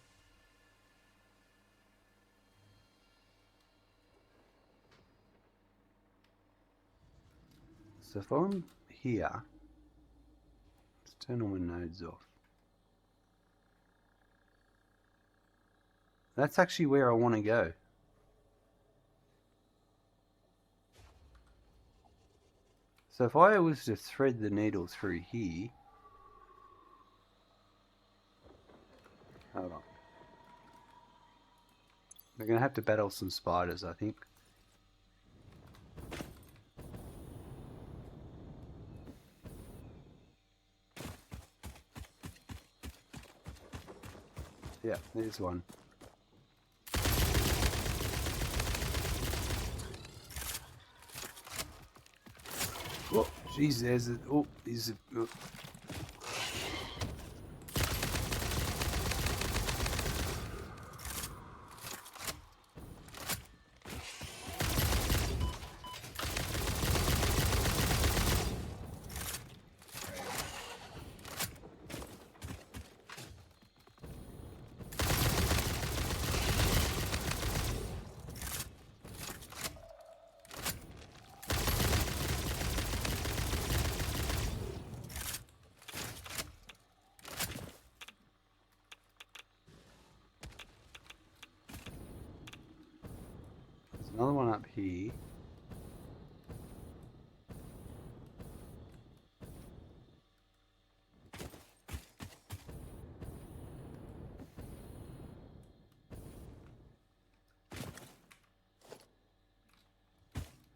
So if I'm here, let's turn all my nodes off. That's actually where I want to go. So if I was to thread the needle through here, hold on. We're going to have to battle some spiders, I think. Yeah, there's one. Oh, jeez, there's a... Oh, he's a... Oh. There's another one up here.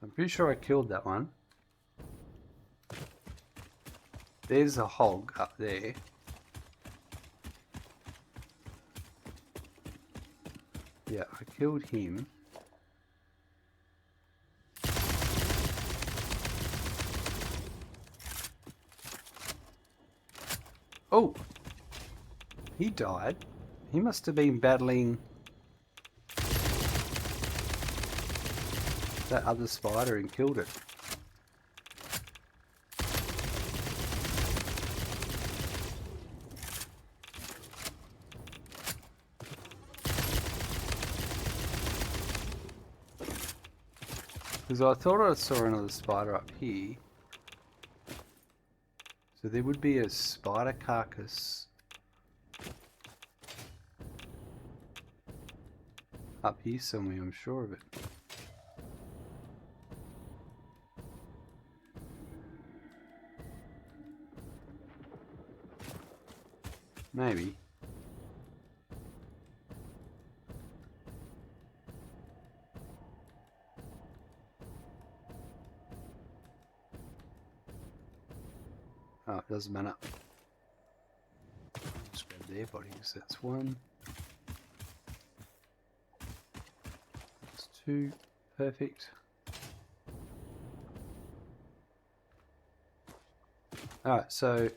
I'm pretty sure I killed that one. There's a hog up there. Yeah, I killed him. Oh! He died. He must have been battling that other spider and killed it. Because I thought I saw another spider up here. So there would be a spider carcass up here somewhere, I'm sure of it. Maybe. Oh, it doesn't matter. Just grab their bodies. That's one. That's two. Perfect. Alright, so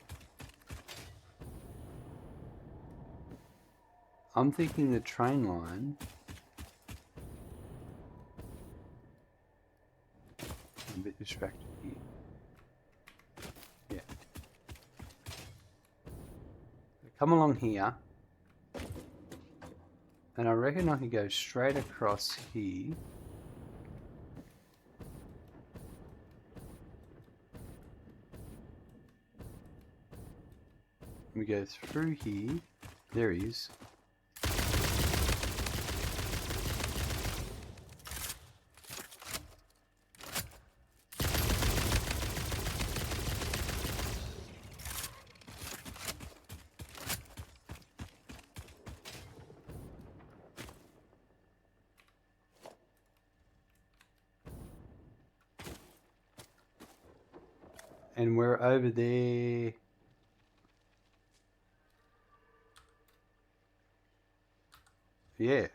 I'm thinking the train line. I'm a bit distracted here. Yeah. Come along here. And I reckon I could go straight across here. We go through here. There he is. And we're over there. Yeah.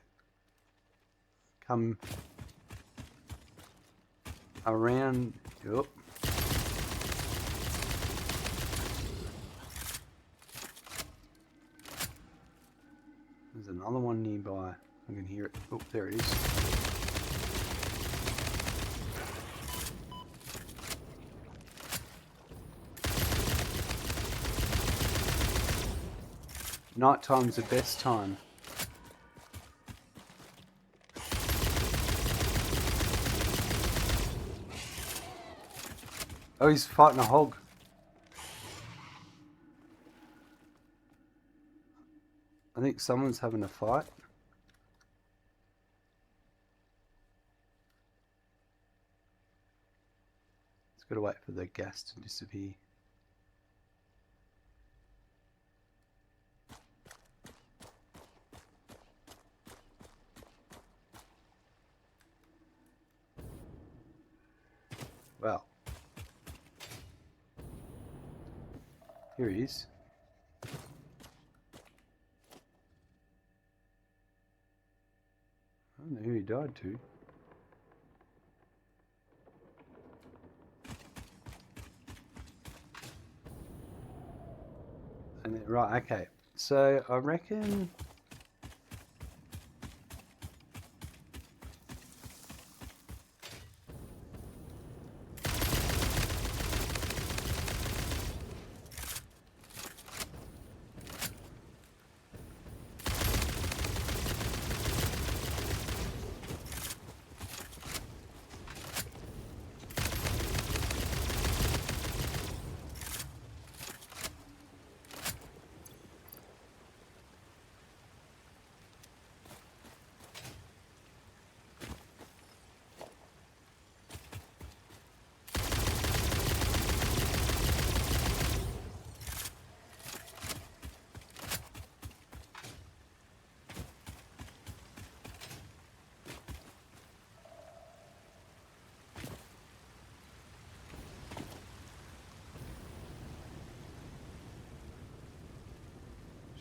Come around. Yep. There's another one nearby. I can hear it. Oh, there it is. Night time's the best time. Oh, he's fighting a hog. I think someone's having a fight. It's got to wait for the gas to disappear. Well, here he is. I don't know who he died to. And then, right, okay. So I reckon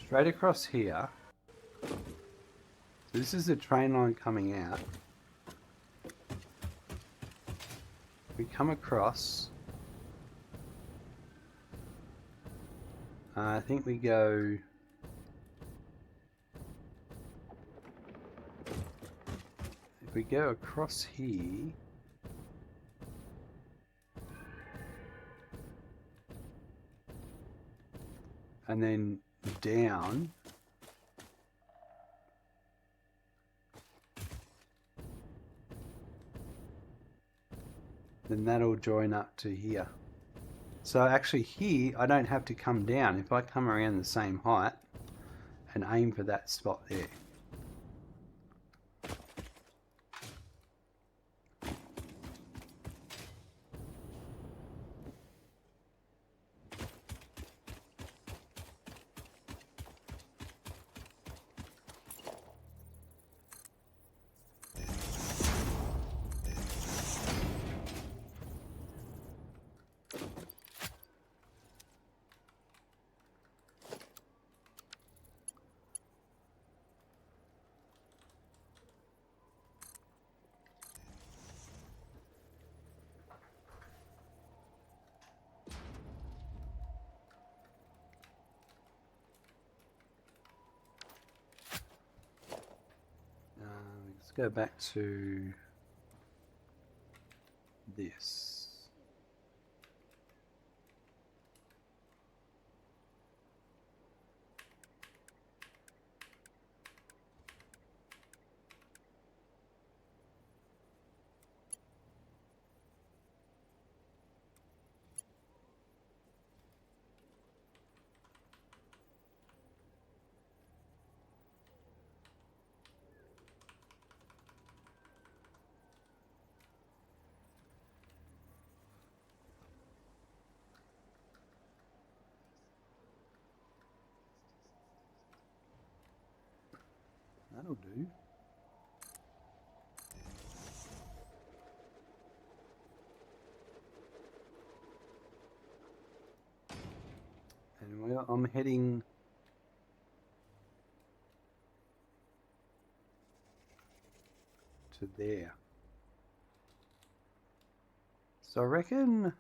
straight across here. So this is the train line coming out. We come across. I think we go. If we go across here. And then down. Then that'll join up to here. So actually here, I don't have to come down. If I come around the same height and aim for that spot there. Let's go back to this. That'll do. So I'm heading to there. So I reckon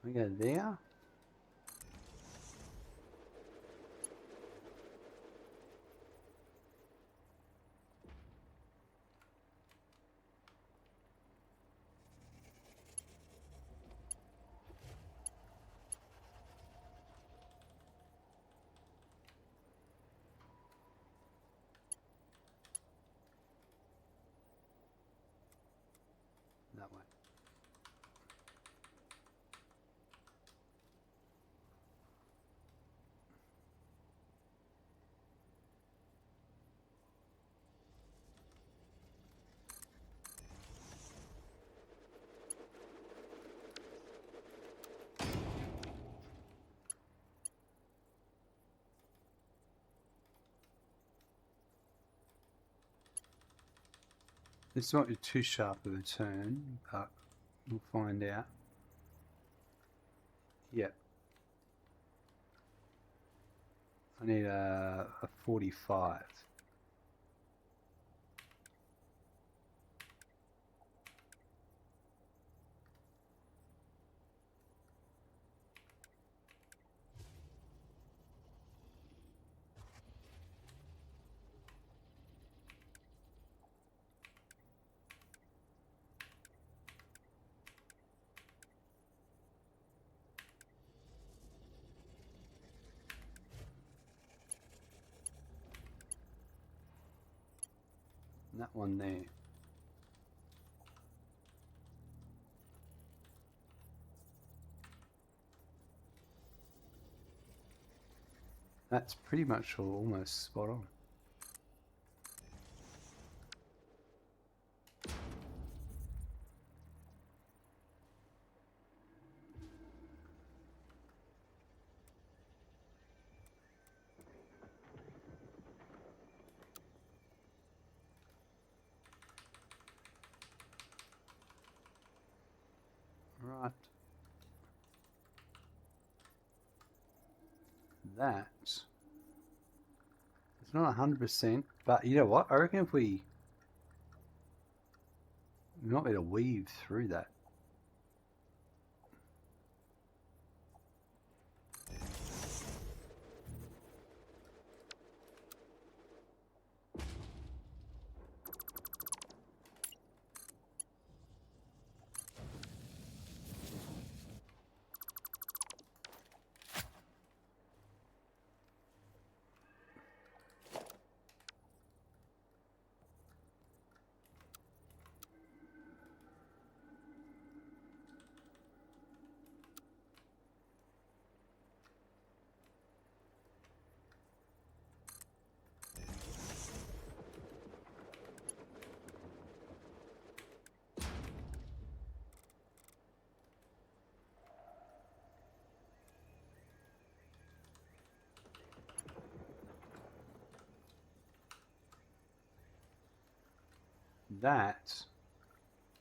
I go there. That way. It's not too sharp of a turn, but we'll find out. Yep. I need a 45. That one there. That's pretty much almost spot on. Right. That. It's not 100%, but you know what? I reckon if we might be able to weave through that.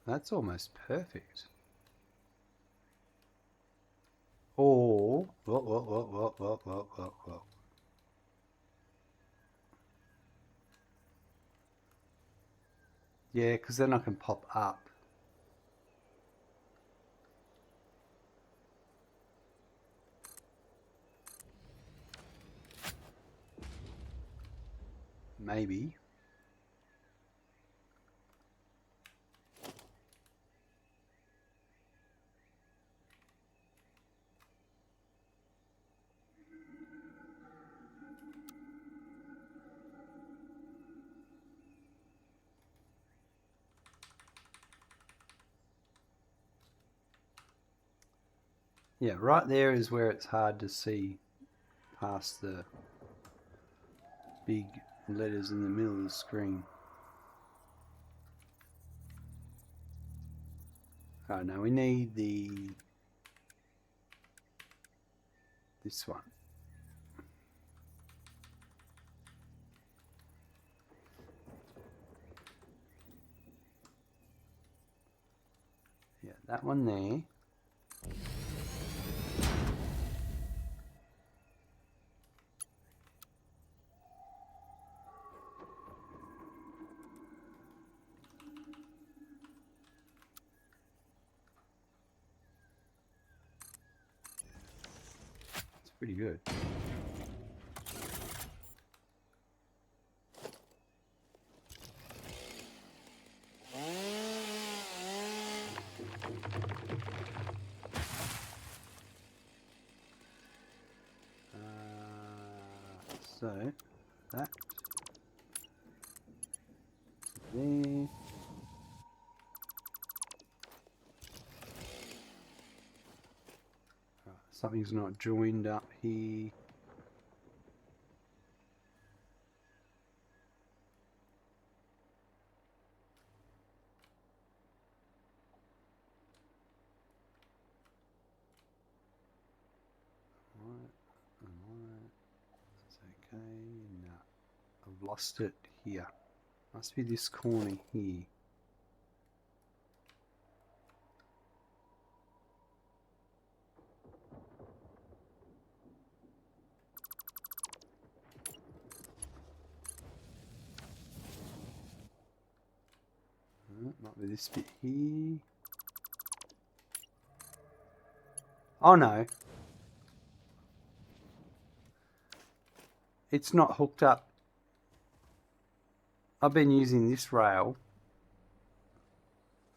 That's almost perfect. Or, well. Yeah, because then I can pop up. Maybe. Yeah, right there is where it's hard to see past the big letters in the middle of the screen. Oh no, we need the this one. Yeah, that one there. It's pretty good. So that there. Something's not joined up here. Alright, that's okay. No, I've lost it here. Must be this corner here. Might be this bit here. Oh no. It's not hooked up. I've been using this rail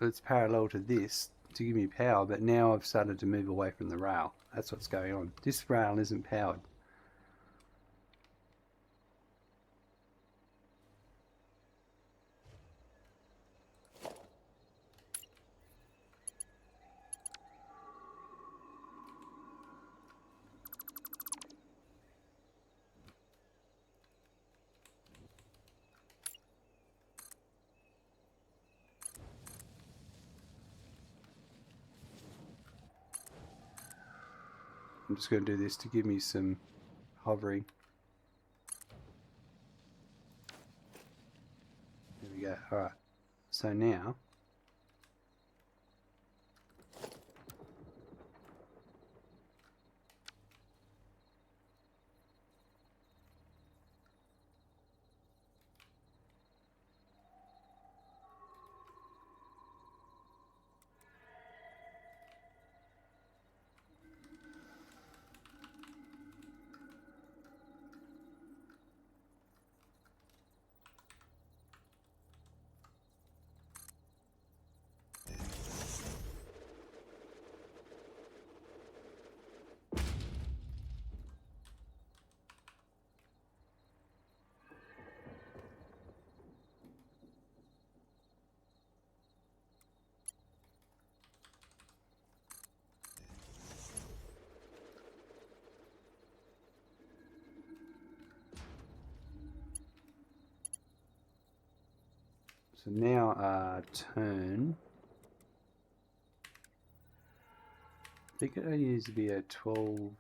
that's parallel to this to give me power, but now I've started to move away from the rail. That's what's going on. This rail isn't powered. I'm just going to do this to give me some hovering. There we go. Alright. So now turn. I think it only needs to be a 12.5.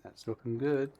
That's looking good.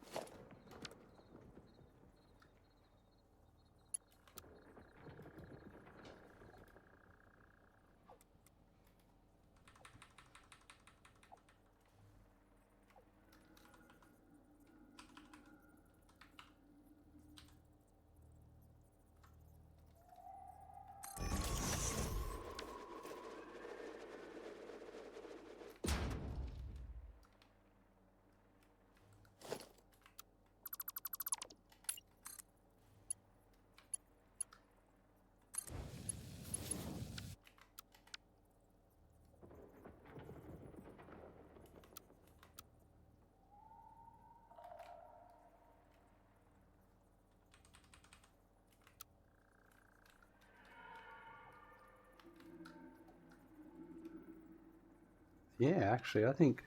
Yeah, actually, I think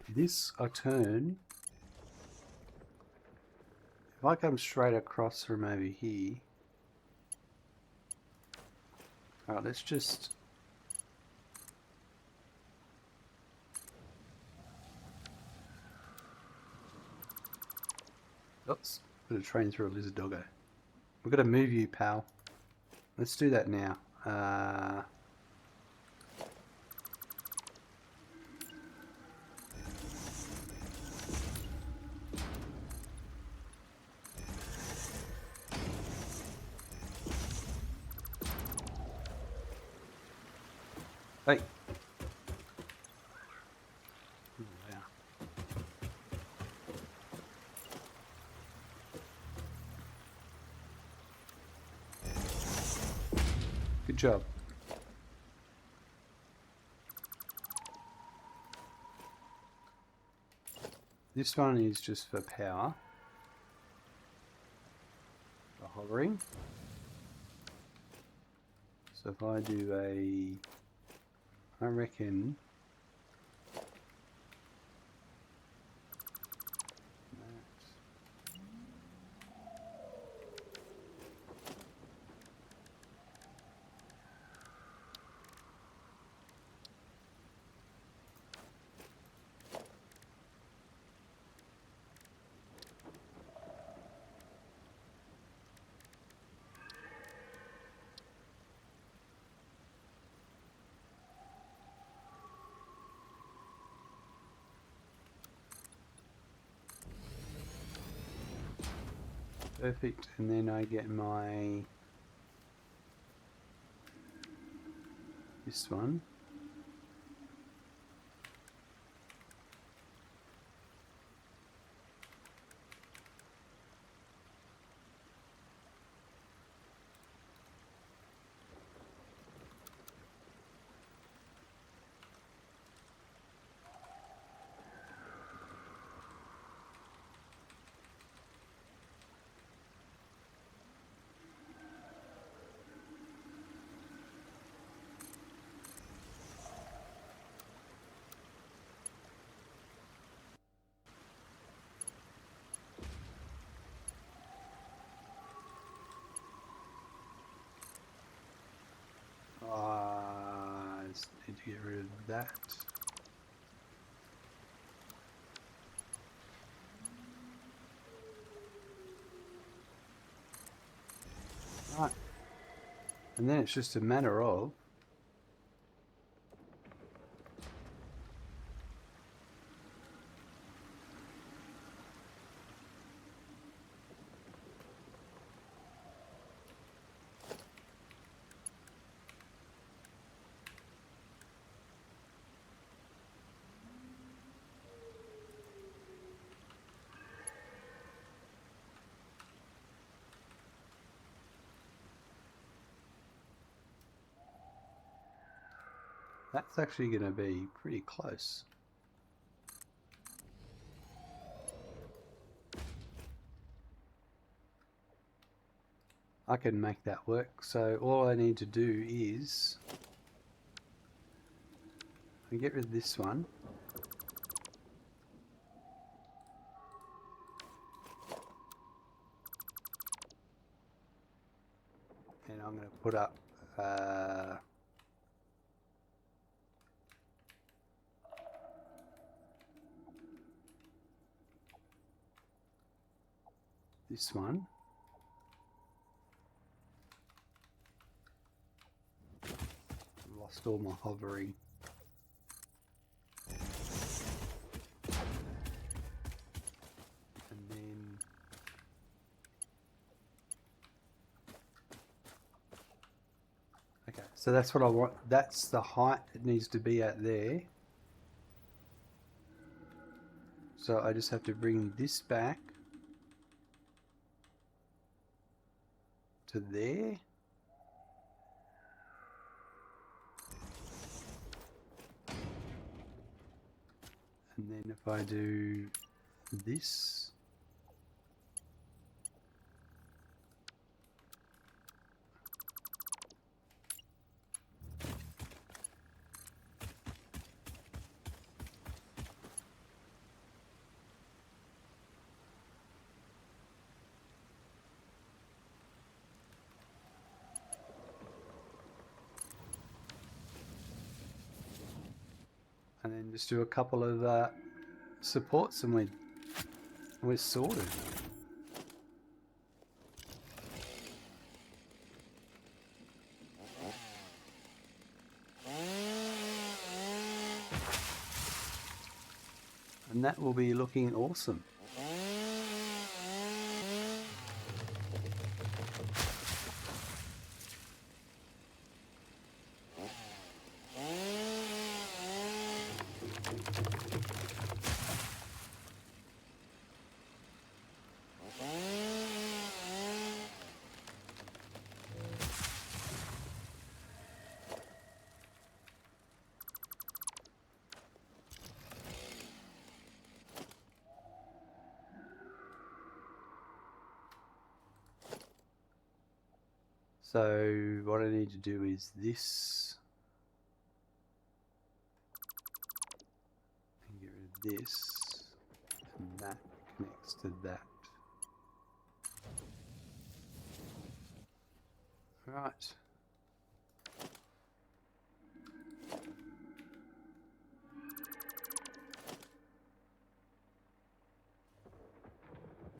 this I turn. If I come straight across from over here. Alright, let's just. Oops, put a train through a lizard doggo. We've got to move you, pal. Let's do that now. Hey. Oh, wow. Good job. This one is just for power. For hovering. So if I do I reckon perfect, and then I get my this one. Just need to get rid of that. Right. And then it's just a matter of that's actually going to be pretty close. I can make that work. So all I need to do is I get rid of this one. And I'm going to put up this one. Lost all my hovering. And then okay, so that's what I want. That's the height it needs to be at there. So I just have to bring this back to there. And then if I do this, Just do a couple of supports and we're sorted. And that will be looking awesome. So what I need to do is this, and get rid of this, and that connects to that. Right.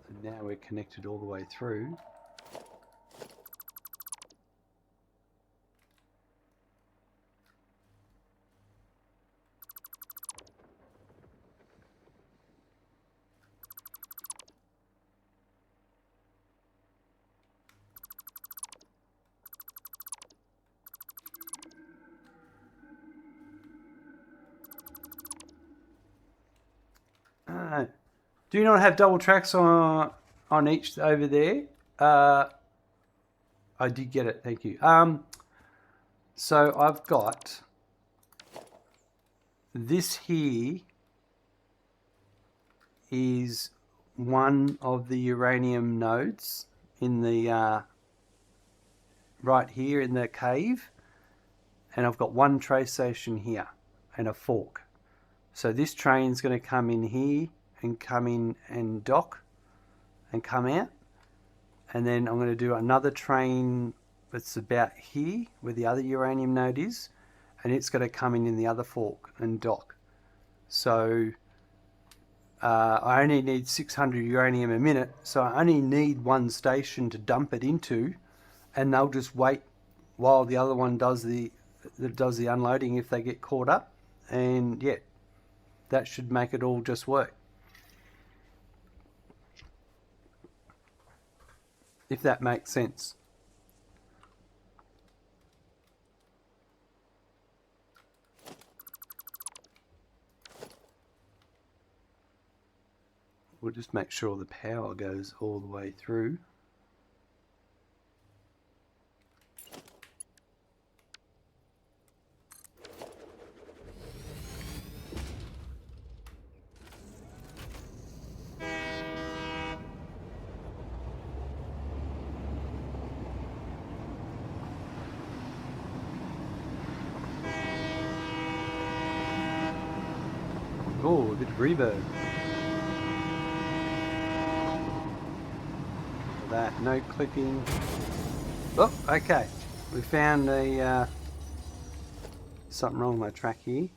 And now we're connected all the way through. Do you not have double tracks on each over there? I did get it, thank you. So I've got this here is one of the uranium nodes in the right here in the cave, and I've got one trace station here and a fork. So this train's going to come in here and come in and dock and come out, and then I'm going to do another train that's about here where the other uranium node is, and it's going to come in the other fork and dock. So I only need 600 uranium a minute, so I only need one station to dump it into, and they'll just wait while the other one does the unloading if they get caught up, and yeah, that should make it all just work. If that makes sense. We'll just make sure the power goes all the way through. Oh, a bit of reverb. That, no clipping. Oh, okay. We found a something wrong with my track here.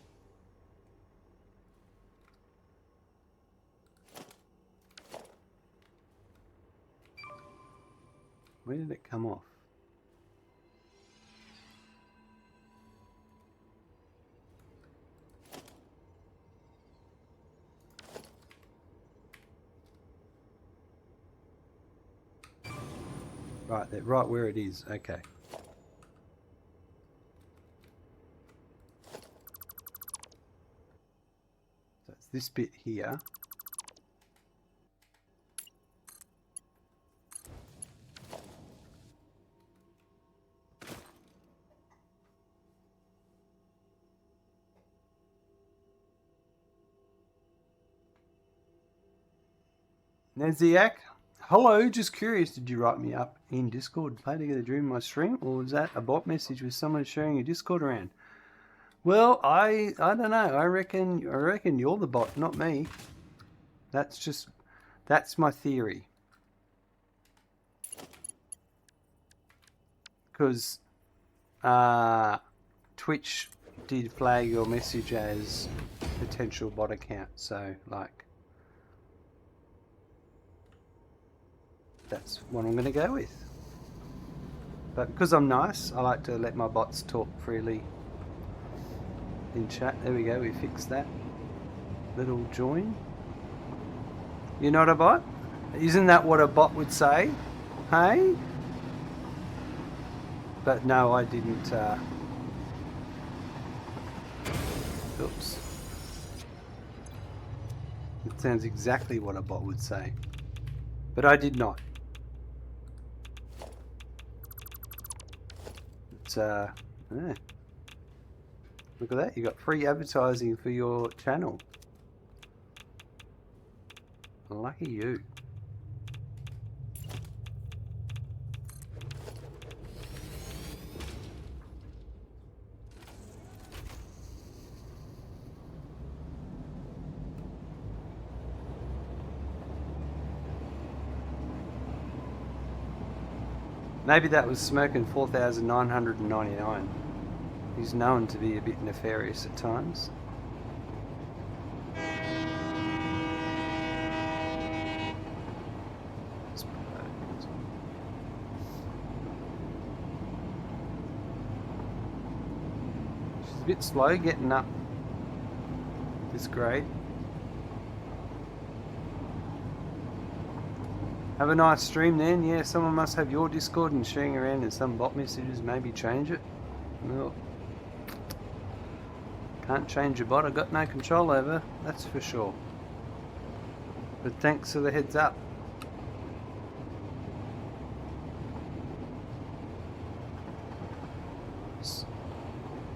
Where did it come off? Right, right where it is. Okay. So it's this bit here. Naziak, hello, just curious, did you write me up in Discord, play together during my stream, or was that a bot message with someone sharing your Discord around? Well, I don't know. I reckon you're the bot, not me. That's my theory. Because Twitch did flag your message as potential bot account. So like, that's what I'm going to go with. But because I'm nice, I like to let my bots talk freely in chat. There we go, we fixed that little join. You're not a bot? Isn't that what a bot would say? Hey? But no, I didn't. Oops. It sounds exactly what a bot would say. But I did not. It's, yeah. Look at that, you got free advertising for your channel. Lucky you. Maybe that was Smoking 4999. He's known to be a bit nefarious at times. She's a bit slow getting up this grade. Have a nice stream then. Yeah, someone must have your Discord and sharing around in some bot messages. Maybe change it. Well, can't change a bot. I got no control over, that's for sure. But thanks for the heads up.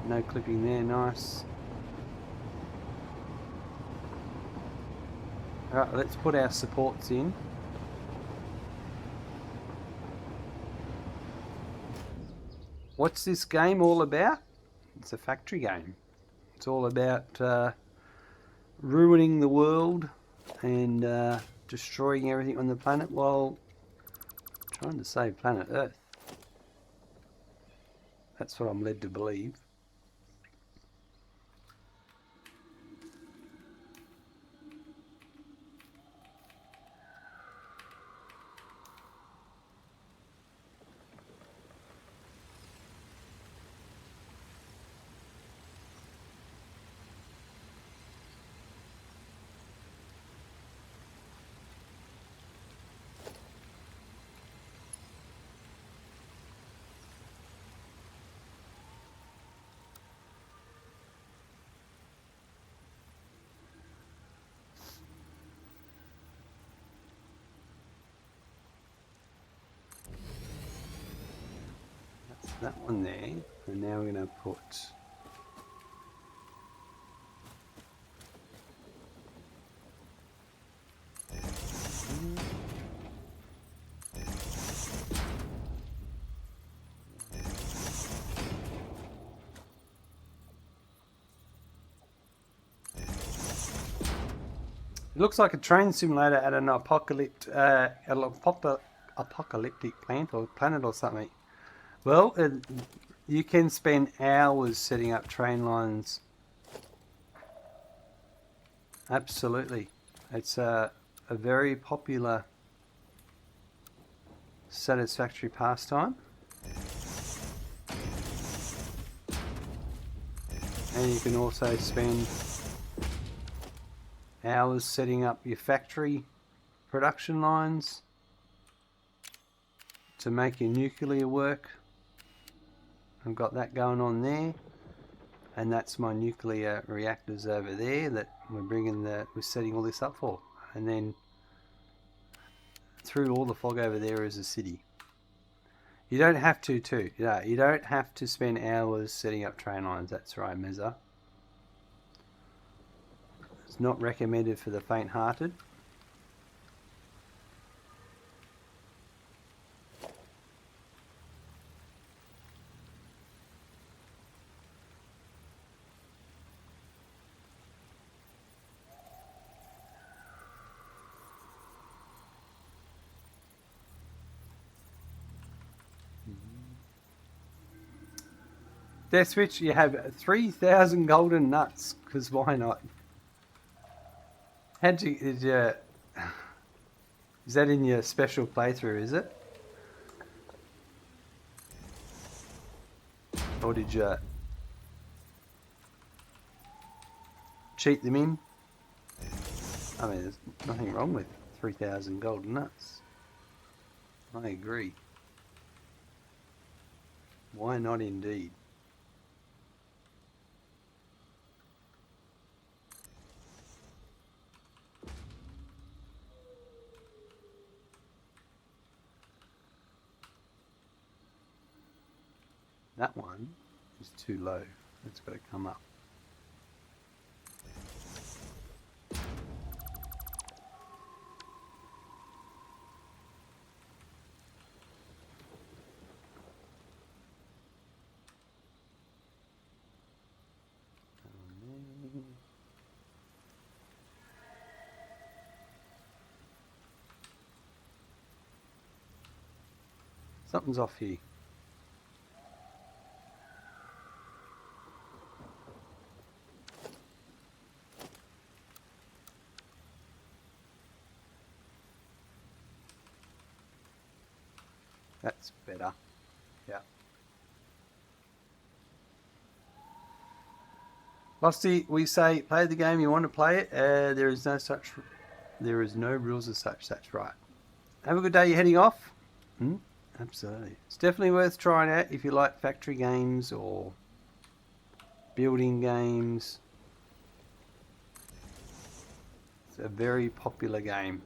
No clipping there, nice. Alright, let's put our supports in. What's this game all about? It's a factory game. It's all about ruining the world and destroying everything on the planet while trying to save planet Earth. That's what I'm led to believe. That one there, and now we're going to put it looks like a train simulator at an apocalyptic planet or something. Well, you can spend hours setting up train lines. Absolutely. It's a very popular satisfactory pastime. And you can also spend hours setting up your factory production lines to make your nuclear work. I've got that going on there, and that's my nuclear reactors over there that we're setting all this up for. And then through all the fog over there is a city. You don't have to too. Yeah, you don't have to spend hours setting up train lines. That's right, Meza. It's not recommended for the faint-hearted. Death Switch, you have 3,000 golden nuts, because why not? Did you, is that in your special playthrough, is it? Or did you cheat them in? I mean, there's nothing wrong with 3,000 golden nuts. I agree. Why not indeed? That one is too low. It's got to come up. Something's off here. That's better. Yeah. Losty, we say play the game you want to play it. There is no rules as such. That's right. Have a good day. You're heading off? Absolutely. It's definitely worth trying out if you like factory games or building games. It's a very popular game.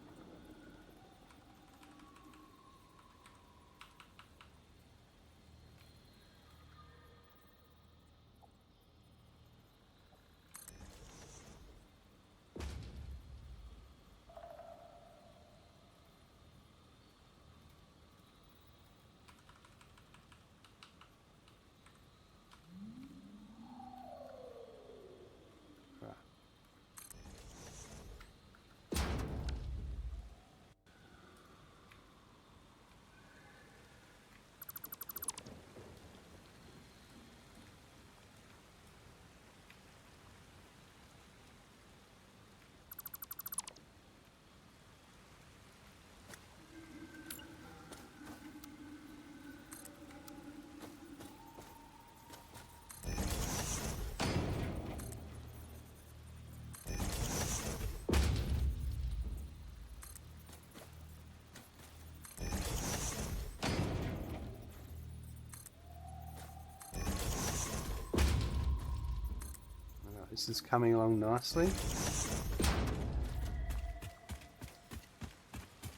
This is coming along nicely.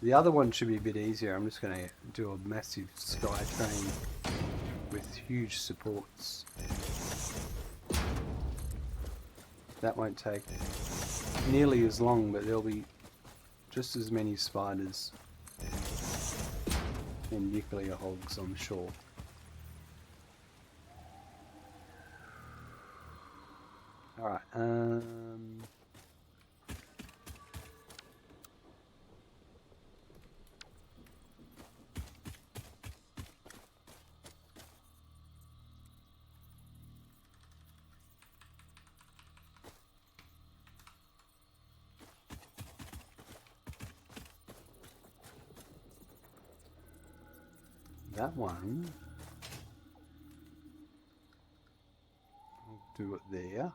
The other one should be a bit easier. I'm just going to do a massive sky train with huge supports. That won't take nearly as long, but there'll be just as many spiders and nuclear hogs, I'm sure. Alright, that one, I'll do it there.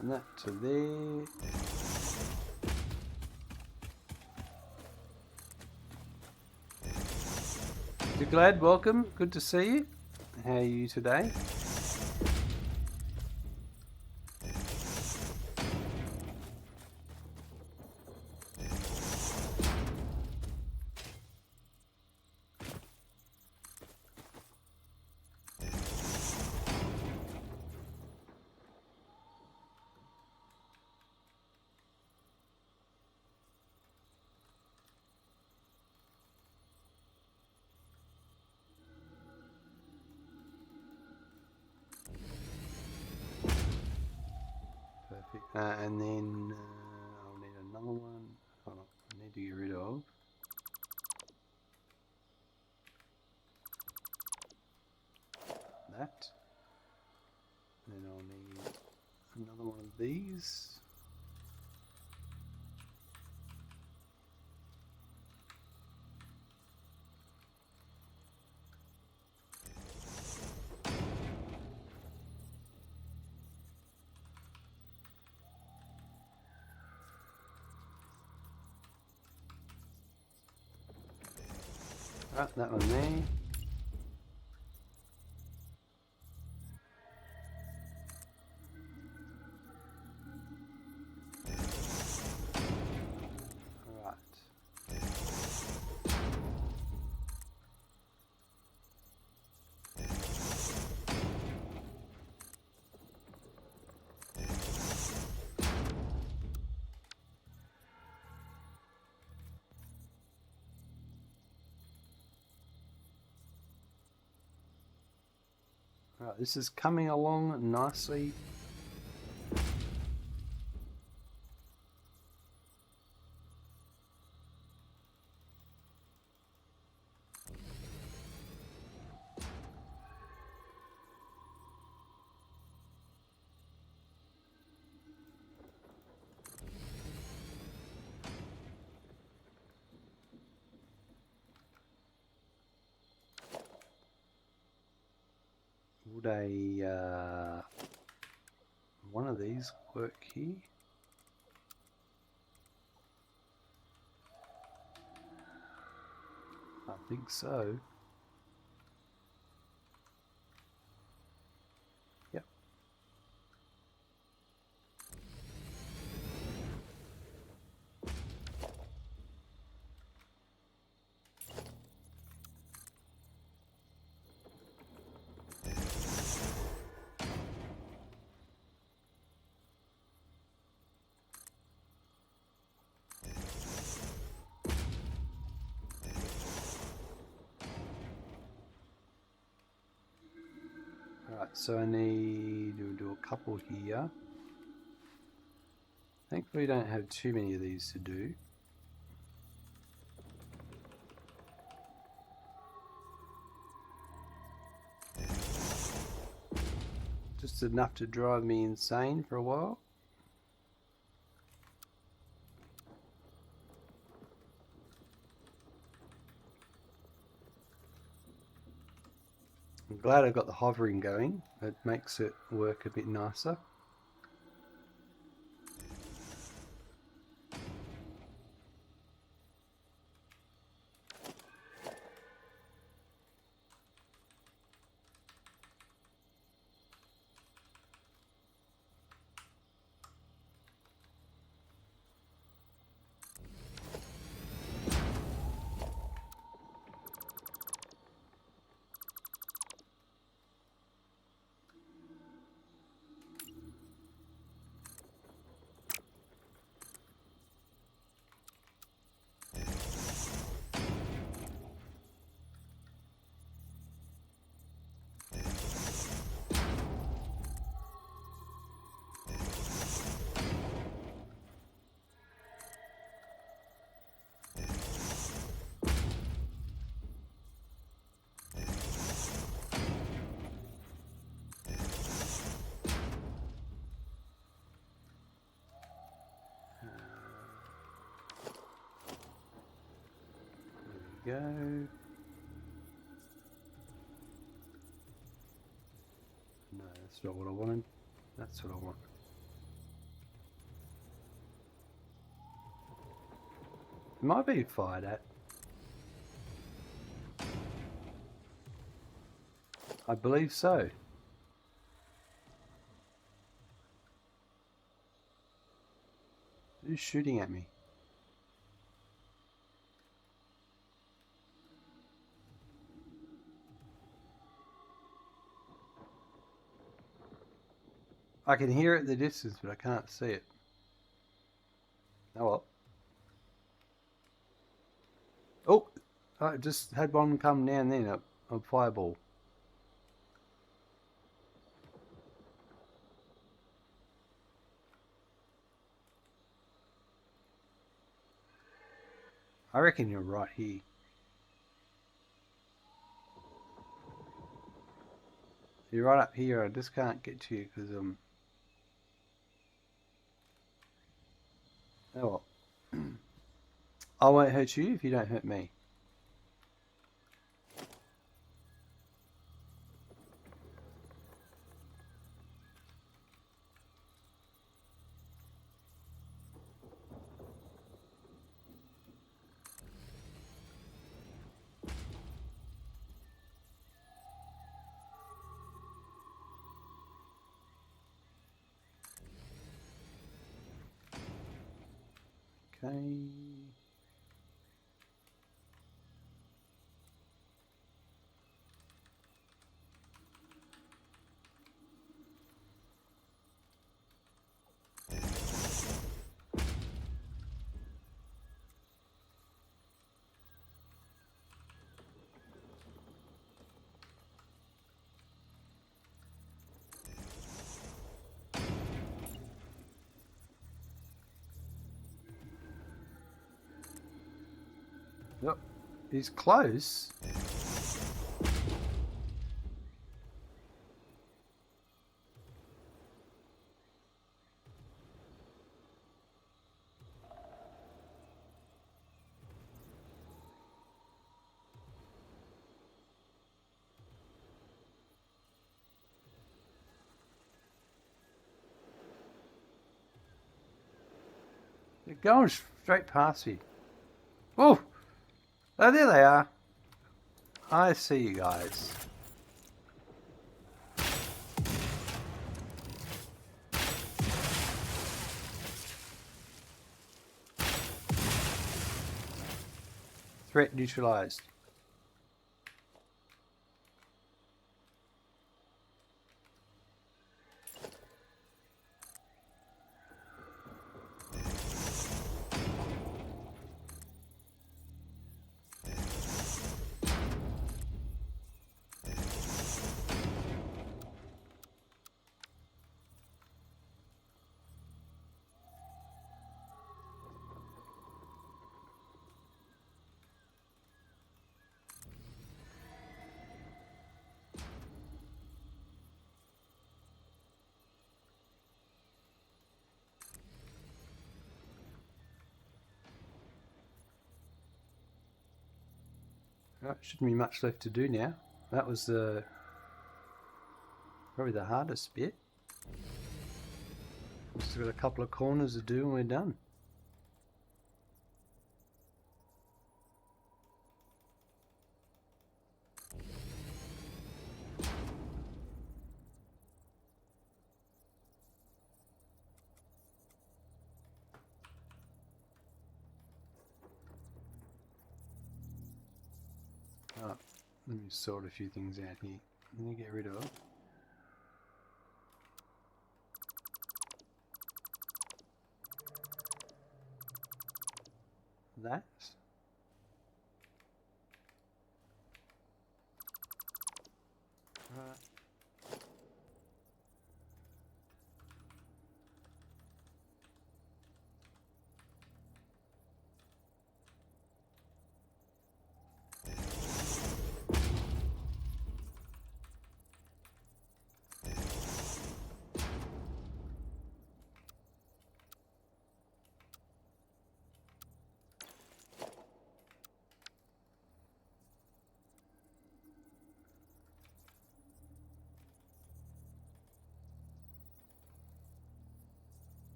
And that to there. You're glad, welcome, good to see you. How are you today? And then I'll need another one. Hold on, I need to get rid of that. Then I'll need another one of these. Right, that one there. Right, this is coming along nicely. Would one of these work here? I think so. Yep. Alright, so I need to do a couple here. Thankfully, we don't have too many of these to do. Just enough to drive me insane for a while. I'm glad I got the hovering going. It makes it work a bit nicer. There we go. No, that's not what I wanted. That's what I want. It might be fired at. I believe so. Who's shooting at me? I can hear it in the distance, but I can't see it. Oh well. Oh, I just had one come down then, a fireball. I reckon you're right here. You're right up here. I just can't get to you because oh well. I won't hurt you if you don't hurt me. Okay. Yep. He's close. They're going straight past you. Oh! Oh, there they are. I see you guys. Threat neutralized. Right, shouldn't be much left to do now. That was probably the hardest bit. We've just got a couple of corners to do and we're done. Oh, let me sort a few things out here. Let me get rid of that. Right.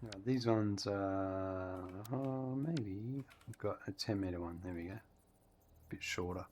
Now, these ones are, maybe I've got a 10-meter one. There we go. A bit shorter.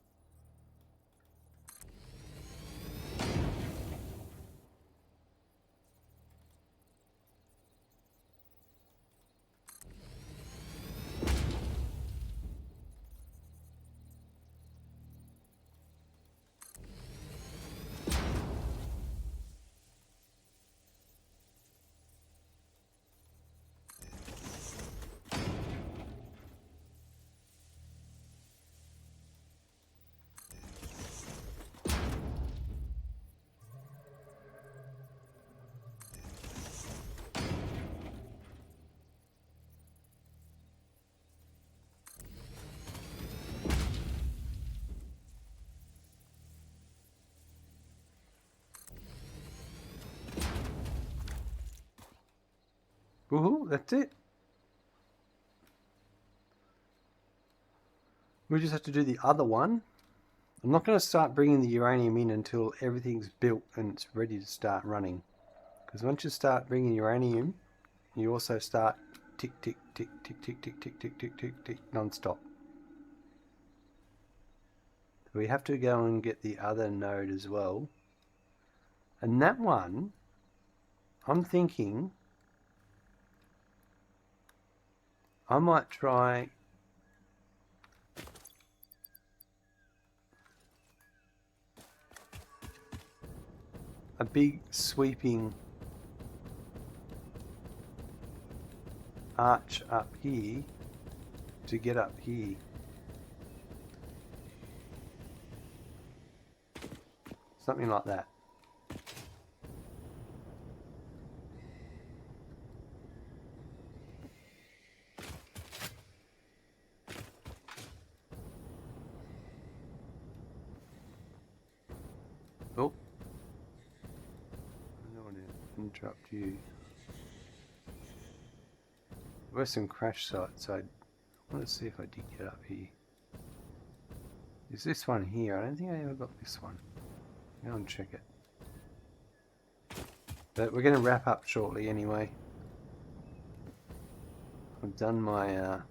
Woohoo, that's it. We just have to do the other one. I'm not going to start bringing the uranium in until everything's built and it's ready to start running. Because once you start bringing uranium, you also start tick, tick, tick, tick, tick, tick, tick, tick, tick, tick, tick, non-stop. So we have to go and get the other node as well. And that one, I'm thinking I might try a big sweeping arch up here to get up here. Something like that. Oh, I don't want to interrupt you. There were some crash sites, so I want to see if I did get up here. Is this one here? I don't think I ever got this one. Go and check it. But we're going to wrap up shortly anyway. I've done my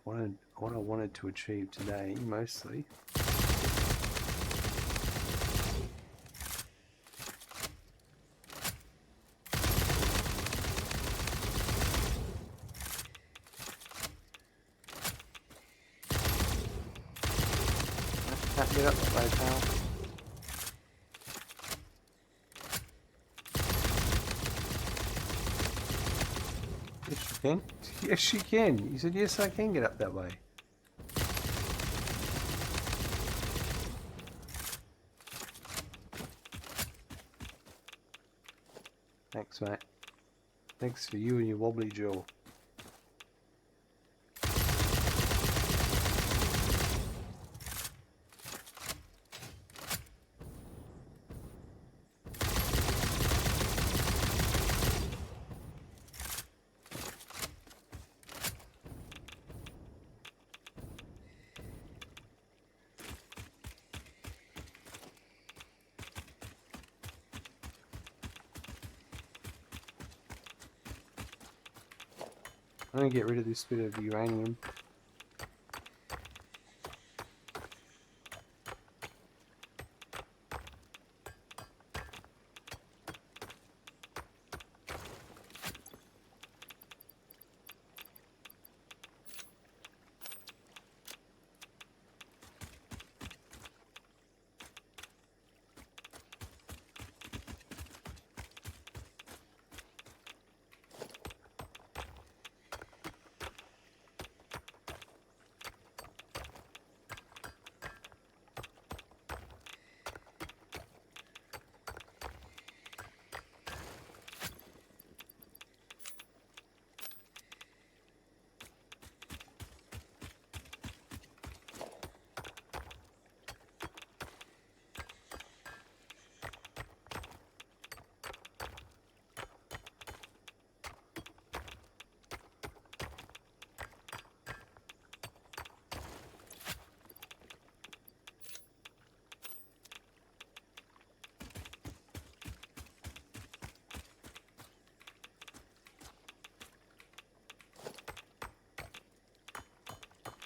what I wanted to achieve today, mostly. Can't get up that way, pal. Yes, you can. Yes, you can. You said, yes, I can get up that way. Thanks, mate. Thanks for you and your wobbly jaw. I'm going to get rid of this bit of uranium.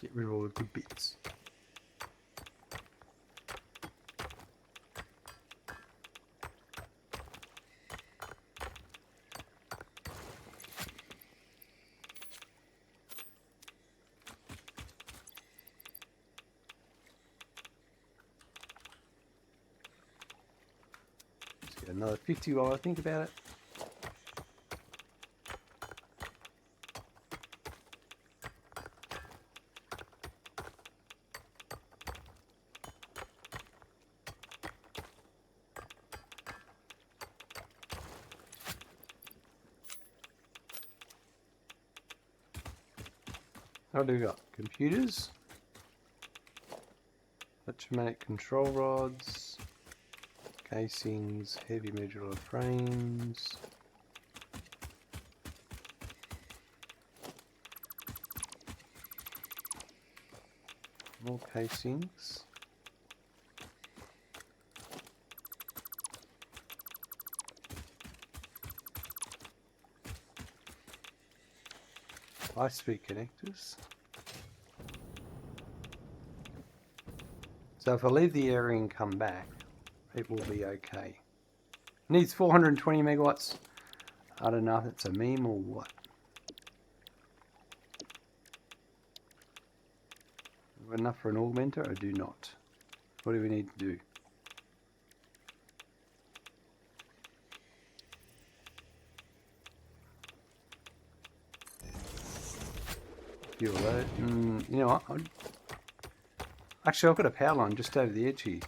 Get rid of all the good bits. Let's get another 50 while I think about it. What do we got? Computers, electromagnetic control rods, casings, heavy modular frames, More casings. High-speed connectors. So if I leave the area and come back, it will be okay. Needs 420 megawatts. I don't know if it's a meme or what. Enough for an augmenter or do not? What do we need to do? Fuel load. You know what? Actually, I've got a power line just over the edge here.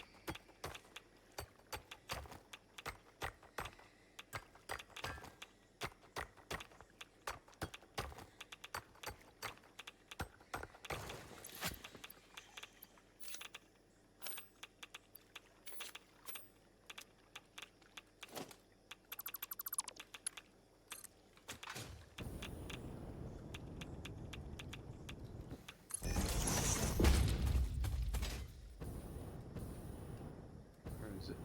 Where is it?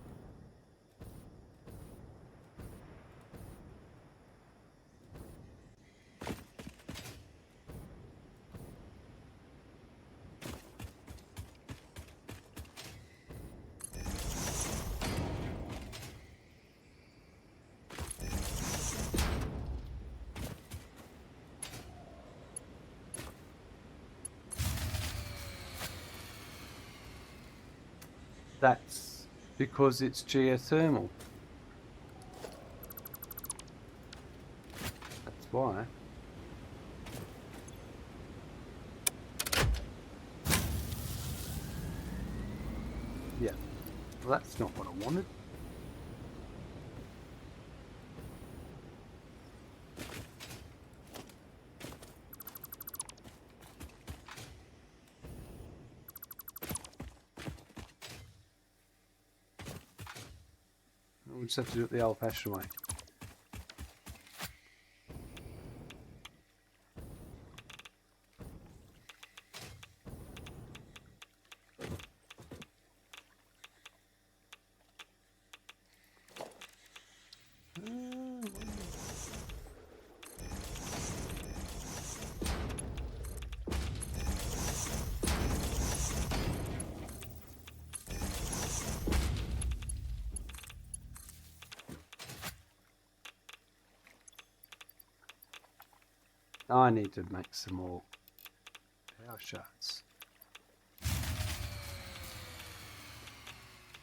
That's because it's geothermal. That's why. Yeah. Well, that's not what I wanted. We'll just have to do it the old-fashioned way. I need to make some more power shafts.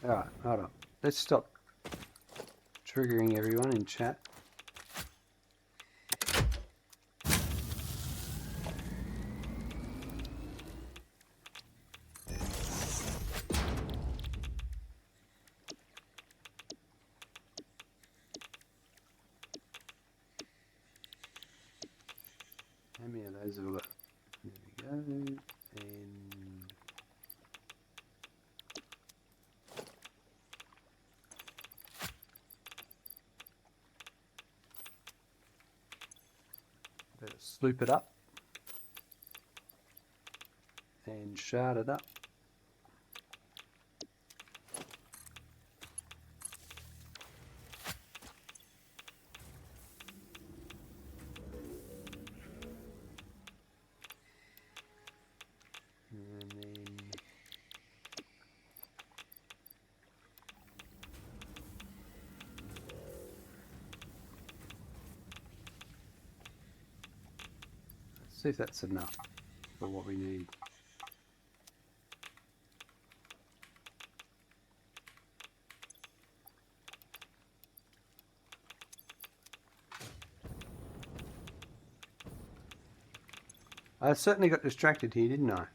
Alright, hold on. Let's stop triggering everyone in chat. How many of those have we got? There we go. And better sloop it up and shard it up. And then let's see if that's enough for what we need. I certainly got distracted here, didn't I?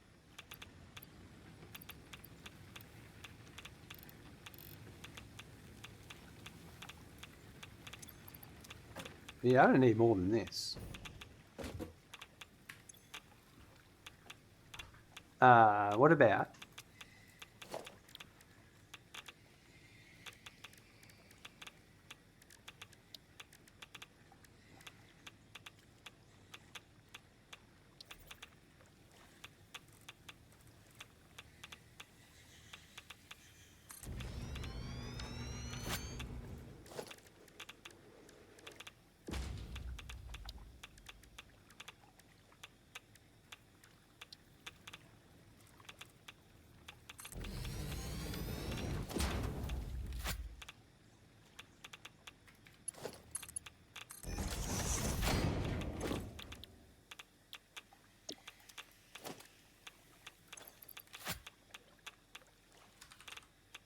Yeah, I don't need more than this. What about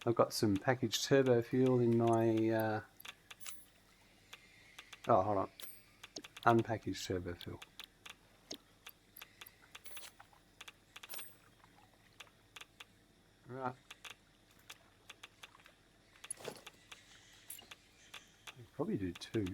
I've got some packaged turbo fuel in my... oh, hold on. Unpackaged turbo fuel. Right. I'll probably do 2.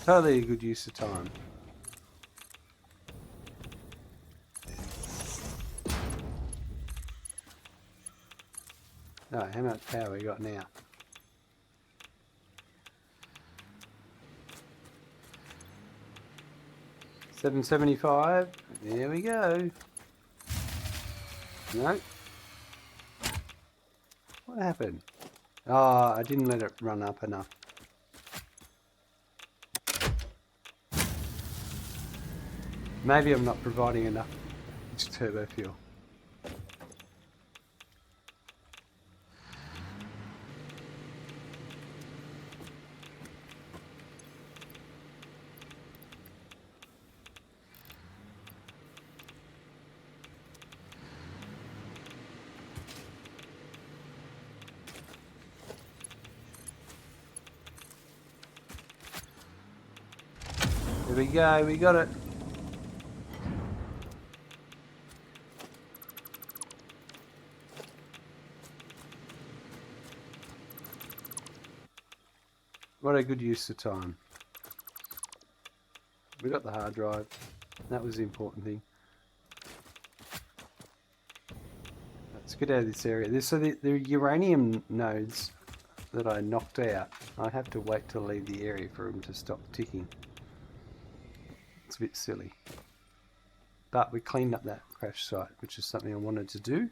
Totally a good use of time. No, how much power we got now? $775. There we go. No. What happened? Oh, I didn't let it run up enough. Maybe I'm not providing enough turbo fuel. There we go, we got it. What a good use of time. We got the hard drive. That was the important thing. Let's get out of this area. So the uranium nodes that I knocked out, I have to wait to leave the area for them to stop ticking. It's a bit silly. But we cleaned up that crash site, which is something I wanted to do.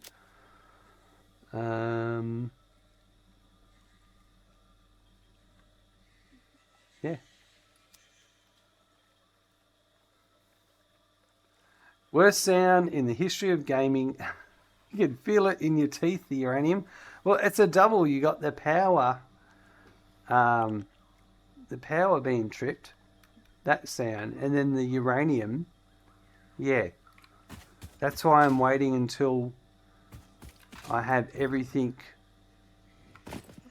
Yeah. Worst sound in the history of gaming. You can feel it in your teeth, the uranium. Well, it's a double. You got the power being tripped, that sound, and then the uranium. Yeah. That's why I'm waiting until I have everything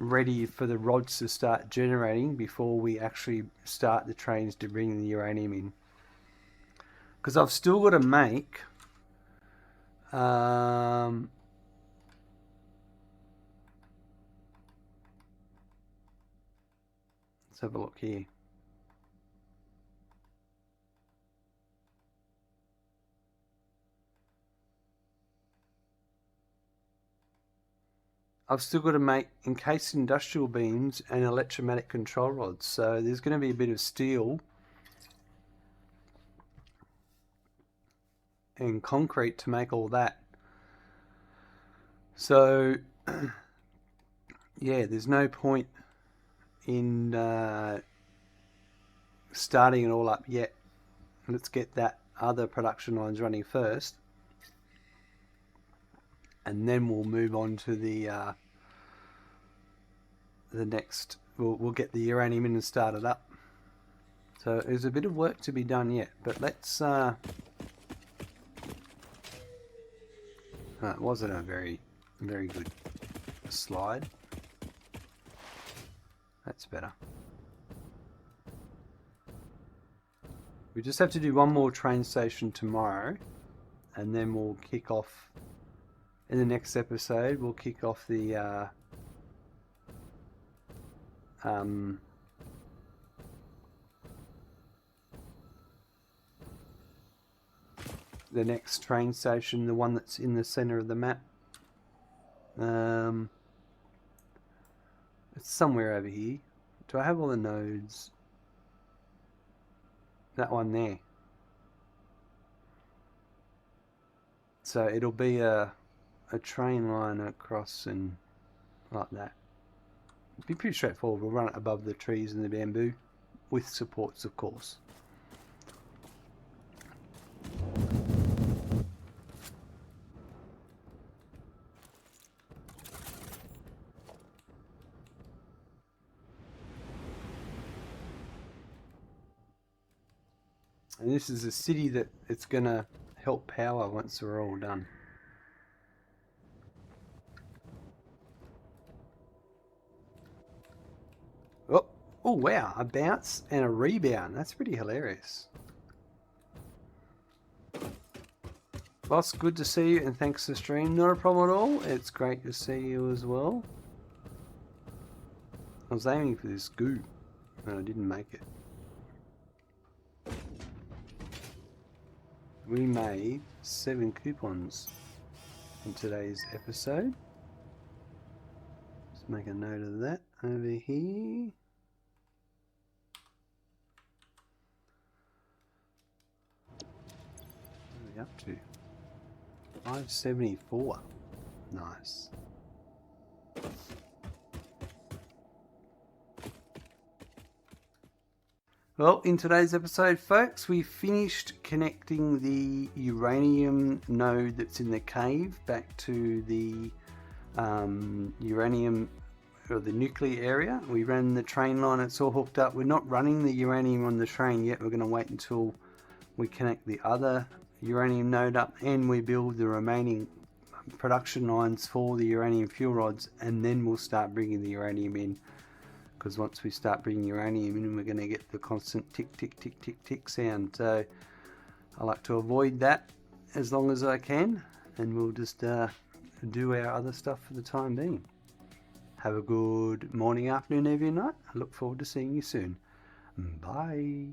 ready for the rods to start generating before we actually start the trains to bring the uranium in. Because I've still got to make let's have a look here. I've still got to make encased industrial beams and electromatic control rods. So there's going to be a bit of steel and concrete to make all that. So yeah, there's no point in starting it all up yet. Let's get that other production lines running first, and then we'll move on to the next. We'll get the uranium in and start it up. So there's a bit of work to be done yet, but let's it wasn't a very good slide. That's better. We just have to do one more train station tomorrow, and then we'll kick off in the next episode. We'll kick off the next train station, the one that's in the center of the map. It's somewhere over here. Do I have all the nodes? that one there. So it'll be a train line across and like that. It'll be pretty straightforward. We'll run it above the trees and the bamboo with supports, of course. And this is a city that it's going to help power once we're all done. Oh, oh wow, a bounce and a rebound. That's pretty hilarious. Boss, good to see you and thanks for the stream. Not a problem at all. It's great to see you as well. I was aiming for this goo and I didn't make it. We made 7 coupons in today's episode. Let's make a note of that over here. What are we up to? 574. Nice. Well, in today's episode, folks, we finished connecting the uranium node that's in the cave back to the uranium or the nuclear area. We ran the train line, it's all hooked up. We're not running the uranium on the train yet. We're going to wait until we connect the other uranium node up and we build the remaining production lines for the uranium fuel rods, and then we'll start bringing the uranium in. Because once we start bringing uranium in, we're going to get the constant tick, tick, tick, tick, tick sound. So I like to avoid that as long as I can, and we'll just do our other stuff for the time being. Have a good morning, afternoon, evening, night. I look forward to seeing you soon. Bye.